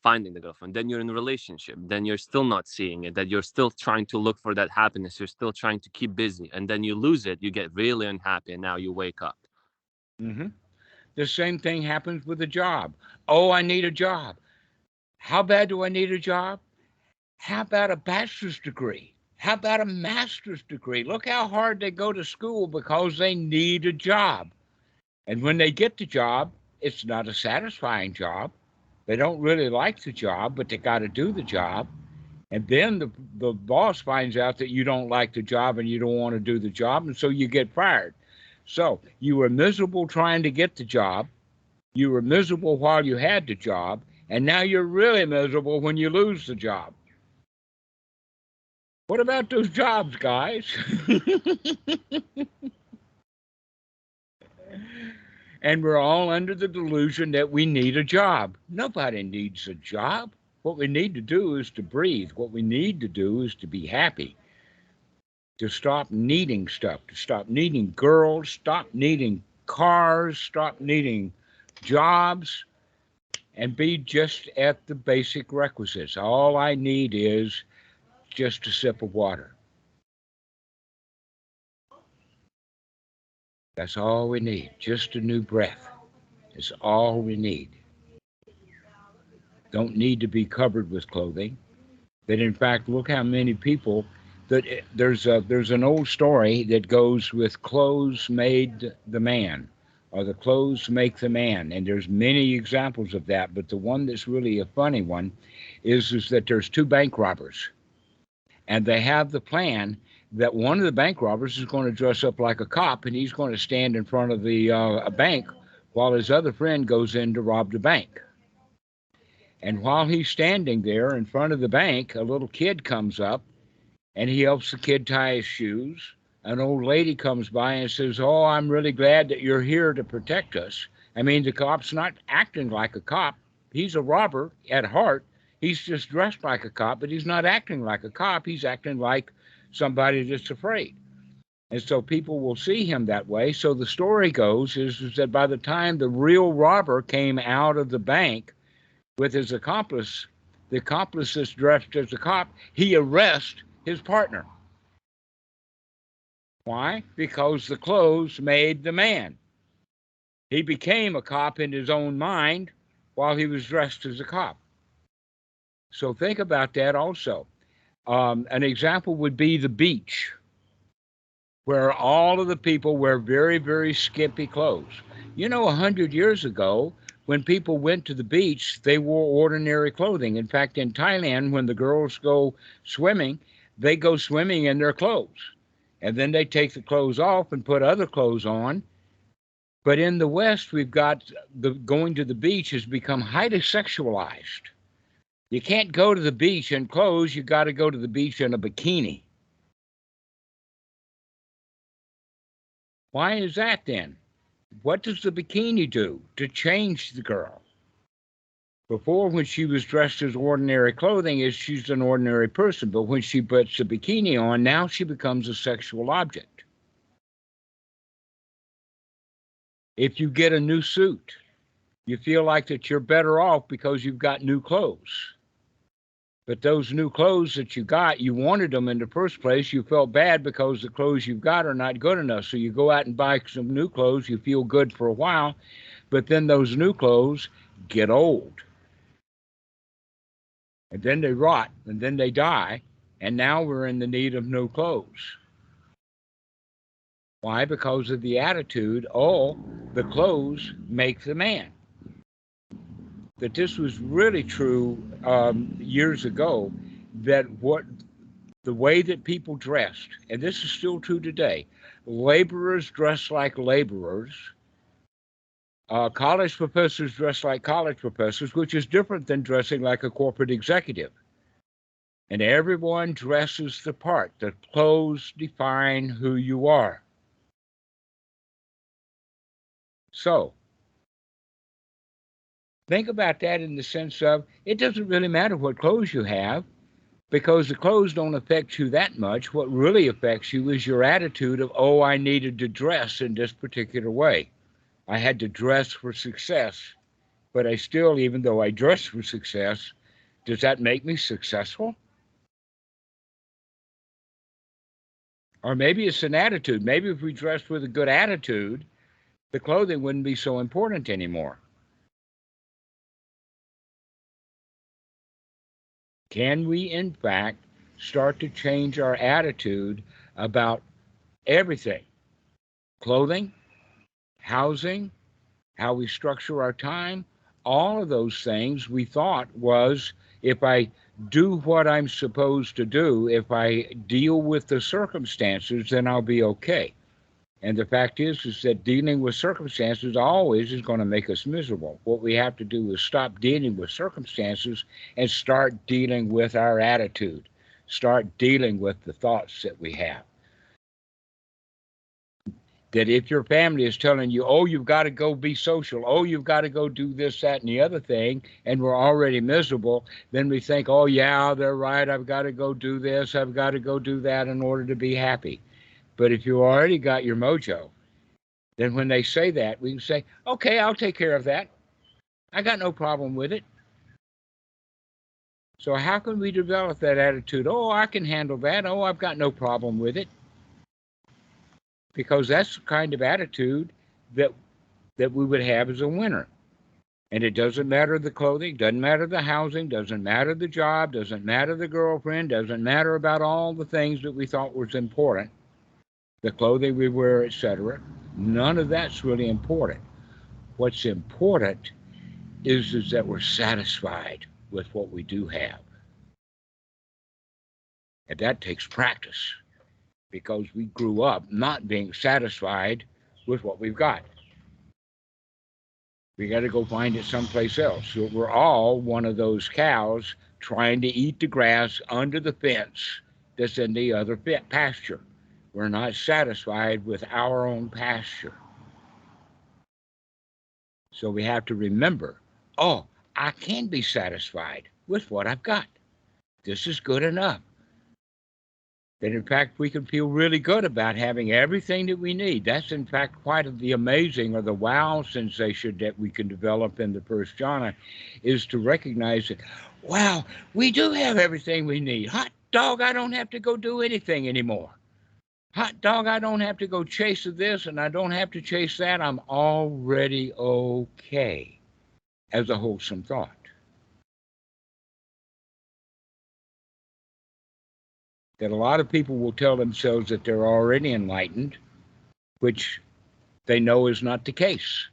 finding the girlfriend. Then you're in a relationship. Then you're still not seeing it. That you're still trying to look for that happiness. You're still trying to keep busy. And then you lose it. You get really unhappy. And now you wake up.
Mm-hmm. The same thing happens with a job. Oh, I need a job. How bad do I need a job? How about a bachelor's degree? How about a master's degree? Look how hard they go to school because they need a job. And when they get the job, it's not a satisfying job. They don't really like the job, but they got to do the job. And then the boss finds out that you don't like the job and you don't want to do the job, and so you get fired. So you were miserable trying to get the job. You were miserable while you had the job, and now you're really miserable when you lose the job. What about those jobs, guys? And we're all under the delusion that we need a job. Nobody needs a job. What we need to do is to breathe. What we need to do is to be happy, to stop needing stuff, to stop needing girls, stop needing cars, stop needing jobs, and be just at the basic requisites. All I need is just a sip of water. That's all we need. Just a new breath. It's all we need. Don't need to be covered with clothing. That in fact, look how many people that there's an old story that goes with clothes made the man, or the clothes make the man, and there's many examples of that. But the one that's really a funny one is that there's two bank robbers, and they have the plan that one of the bank robbers is going to dress up like a cop, and he's going to stand in front of the a bank while his other friend goes in to rob the bank. And while he's standing there in front of the bank, a little kid comes up and he helps the kid tie his shoes. An old lady comes by and says, "Oh, I'm really glad that you're here to protect us." I mean, the cop's not acting like a cop. He's a robber at heart. He's just dressed like a cop, but he's not acting like a cop. He's acting like somebody that's afraid. And so people will see him that way. So the story goes is that by the time the real robber came out of the bank with his accomplice, the accomplice is dressed as a cop, he arrests his partner. Why? Because the clothes made the man. He became a cop in his own mind while he was dressed as a cop. So think about that also. An example would be the beach, where all of the people wear very, very skimpy clothes. 100 years ago, when people went to the beach, they wore ordinary clothing. In fact, in Thailand, when the girls go swimming, they go swimming in their clothes. And then they take the clothes off and put other clothes on. But in the West, we've got going to the beach has become highly sexualized. You can't go to the beach in clothes. You got to go to the beach in a bikini. Why is that then? What does the bikini do to change the girl? Before, when she was dressed as ordinary clothing, she's an ordinary person. But when she puts a bikini on, now she becomes a sexual object. If you get a new suit, you feel like that you're better off because you've got new clothes. But those new clothes that you got, you wanted them in the first place. You felt bad because the clothes you've got are not good enough. So you go out and buy some new clothes. You feel good for a while, but then those new clothes get old. And then they rot, and then they die, and now we're in the need of new clothes. Why? Because of the attitude, the clothes make the man. That this was really true years ago, that the way that people dressed, and this is still true today, laborers dress like laborers, college professors dress like college professors, which is different than dressing like a corporate executive. And everyone dresses the part. The clothes define who you are. So, think about that in the sense of it doesn't really matter what clothes you have, because the clothes don't affect you that much. What really affects you is your attitude of, I needed to dress in this particular way. I had to dress for success, but I still, even though I dress for success, does that make me successful? Or maybe it's an attitude. Maybe if we dressed with a good attitude, the clothing wouldn't be so important anymore. Can we, in fact, start to change our attitude about everything? Clothing, housing, how we structure our time, all of those things we thought was, if I do what I'm supposed to do, if I deal with the circumstances, then I'll be okay. And the fact is that dealing with circumstances always is going to make us miserable. What we have to do is stop dealing with circumstances and start dealing with our attitude. Start dealing with the thoughts that we have. That if your family is telling you, you've got to go be social, you've got to go do this, that, and the other thing, and we're already miserable, then we think, yeah, they're right, I've got to go do this, I've got to go do that in order to be happy. But if you already got your mojo, then when they say that, we can say, okay, I'll take care of that. I got no problem with it. So how can we develop that attitude? Oh, I can handle that. Oh, I've got no problem with it. Because that's the kind of attitude that we would have as a winner. And it doesn't matter the clothing, doesn't matter the housing, doesn't matter the job, doesn't matter the girlfriend, doesn't matter about all the things that we thought was important, the clothing we wear, etc. None of that's really important. What's important is that we're satisfied with what we do have. And that takes practice because we grew up not being satisfied with what we've got. We got to go find it someplace else. So we're all one of those cows trying to eat the grass under the fence that's in the other pasture. We're not satisfied with our own pasture. So we have to remember, oh, I can be satisfied with what I've got. This is good enough. That in fact, we can feel really good about having everything that we need. That's in fact quite the amazing or the wow sensation that we can develop in the first jhana, is to recognize that, wow, we do have everything we need. Hot dog, I don't have to go do anything anymore. Hot dog, I don't have to go chase this and I don't have to chase that. I'm already okay, as a wholesome thought. That a lot of people will tell themselves that they're already enlightened, which they know is not the case.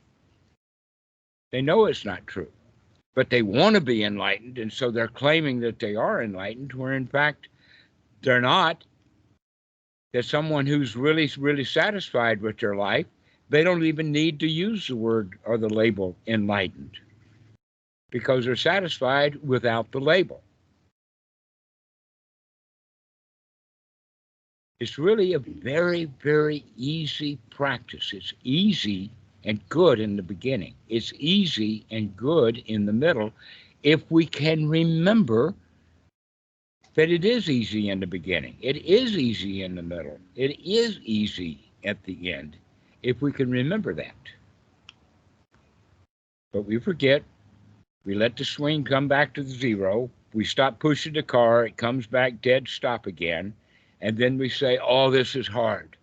They know it's not true, but they want to be enlightened, and so they're claiming that they are enlightened, where in fact they're not. That someone who's really, really satisfied with their life, they don't even need to use the word or the label enlightened because they're satisfied without the label. It's really a very, very easy practice. It's easy and good in the beginning. It's easy and good in the middle if we can remember that it is easy in the beginning. It is easy in the middle. It is easy at the end if we can remember that. But we forget. We let the swing come back to the zero. We stop pushing the car. It comes back dead stop again. And then we say, oh, this is hard.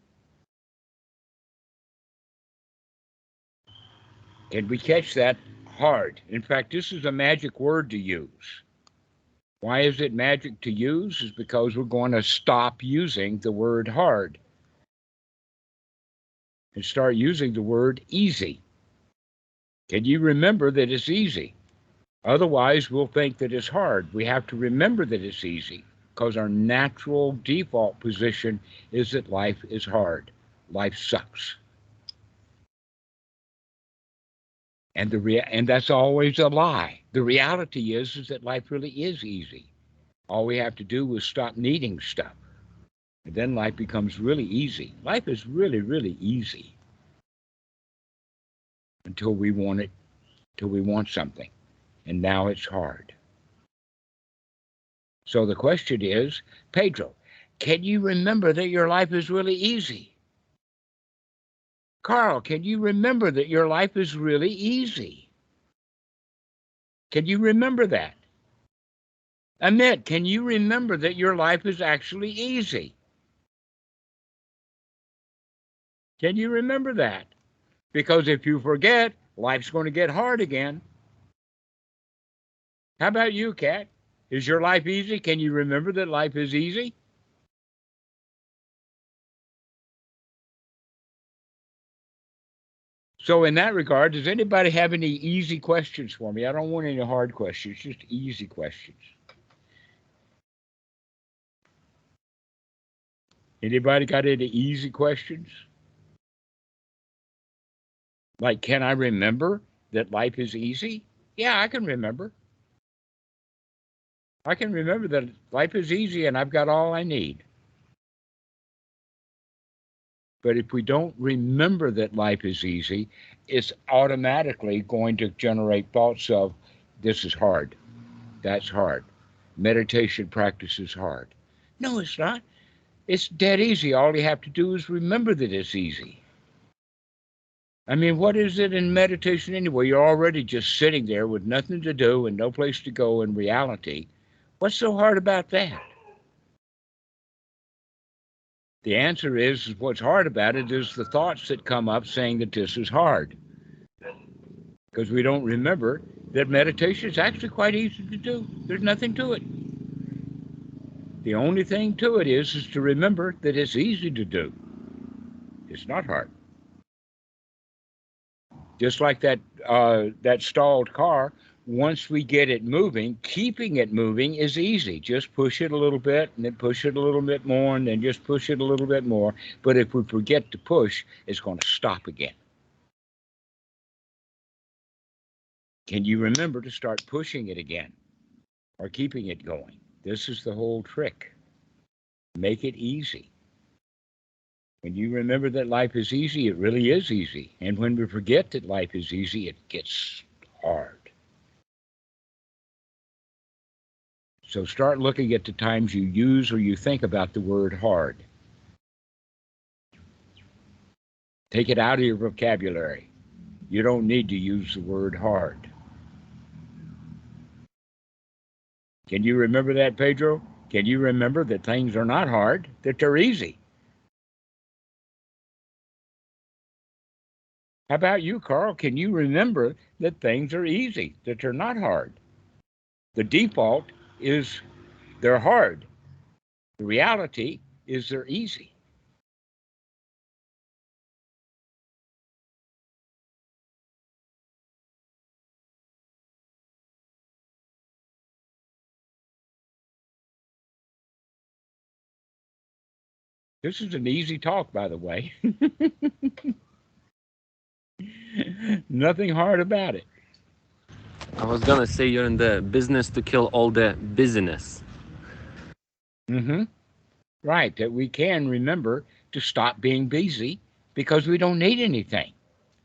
And we catch that hard. In fact, this is a magic word to use. Why is it magic to use? Is because we're going to stop using the word hard and start using the word easy. Can you remember that it's easy? Otherwise, we'll think that it's hard. We have to remember that it's easy because our natural default position is that life is hard. Life sucks. And that's always a lie. The reality is that life really is easy. All we have to do is stop needing stuff. And then life becomes really easy. Life is really, really easy until we want it, till we want something. And now it's hard. So the question is, Pedro, can you remember that your life is really easy? Carl, can you remember that your life is really easy? Can you remember that? Amit, can you remember that your life is actually easy? Can you remember that? Because if you forget, life's going to get hard again. How about you, Kat? Is your life easy? Can you remember that life is easy? So in that regard, does anybody have any easy questions for me? I don't want any hard questions, just easy questions. Anybody got any easy questions? Like, can I remember that life is easy? Yeah, I can remember. I can remember that life is easy and I've got all I need. But if we don't remember that life is easy, it's automatically going to generate thoughts of, this is hard, that's hard. Meditation practice is hard. No, it's not. It's dead easy. All you have to do is remember that it's easy. I mean, what is it in meditation anyway? You're already just sitting there with nothing to do and no place to go in reality. What's so hard about that? The answer is what's hard about it is the thoughts that come up saying that this is hard. Because we don't remember that meditation is actually quite easy to do. There's nothing to it. The only thing to it is to remember that it's easy to do. It's not hard. Just like that stalled car, once we get it moving, keeping it moving is easy. Just push it a little bit, and then push it a little bit more, and then just push it a little bit more. But if we forget to push, it's going to stop again. Can you remember to start pushing it again or keeping it going? This is the whole trick. Make it easy. When you remember that life is easy, it really is easy. And when we forget that life is easy, it gets hard. So start looking at the times you use or you think about the word hard. Take it out of your vocabulary. You don't need to use the word hard. Can you remember that, Pedro? Can you remember that things are not hard, that they're easy? How about you, Carl? Can you remember that things are easy, that they're not hard? The default is they're hard. The reality is they're easy. This is an easy talk, by the way. Nothing hard about it.
I was gonna say you're in the business to kill all the busyness.
Mm-hmm. Right, that we can remember to stop being busy because we don't need anything.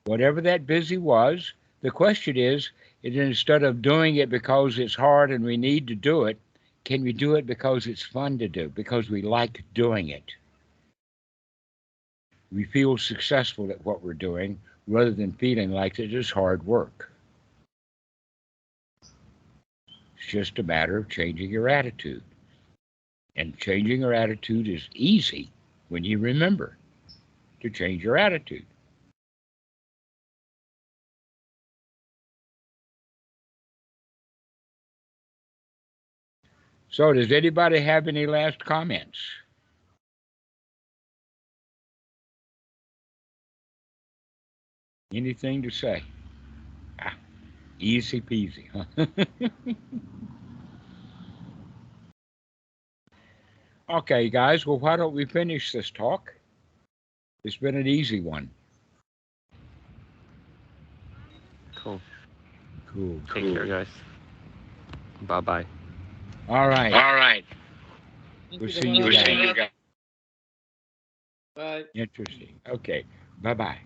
Whatever that busy was, the question is instead of doing it because it's hard and we need to do it, can we do it because it's fun to do, because we like doing it? We feel successful at what we're doing rather than feeling like it is hard work. It's just a matter of changing your attitude. And changing your attitude is easy when you remember to change your attitude. So does anybody have any last comments? Anything to say? Easy peasy, huh? Okay, guys, well, why don't we finish this talk? It's been an easy one.
Cool.
Cool.
Take care, guys. Bye-bye.
All right.
All right.
Thank
We'll
you,
see you
Dhamma.
guys.
See you guys.
Bye.
Interesting. Okay. Bye-bye.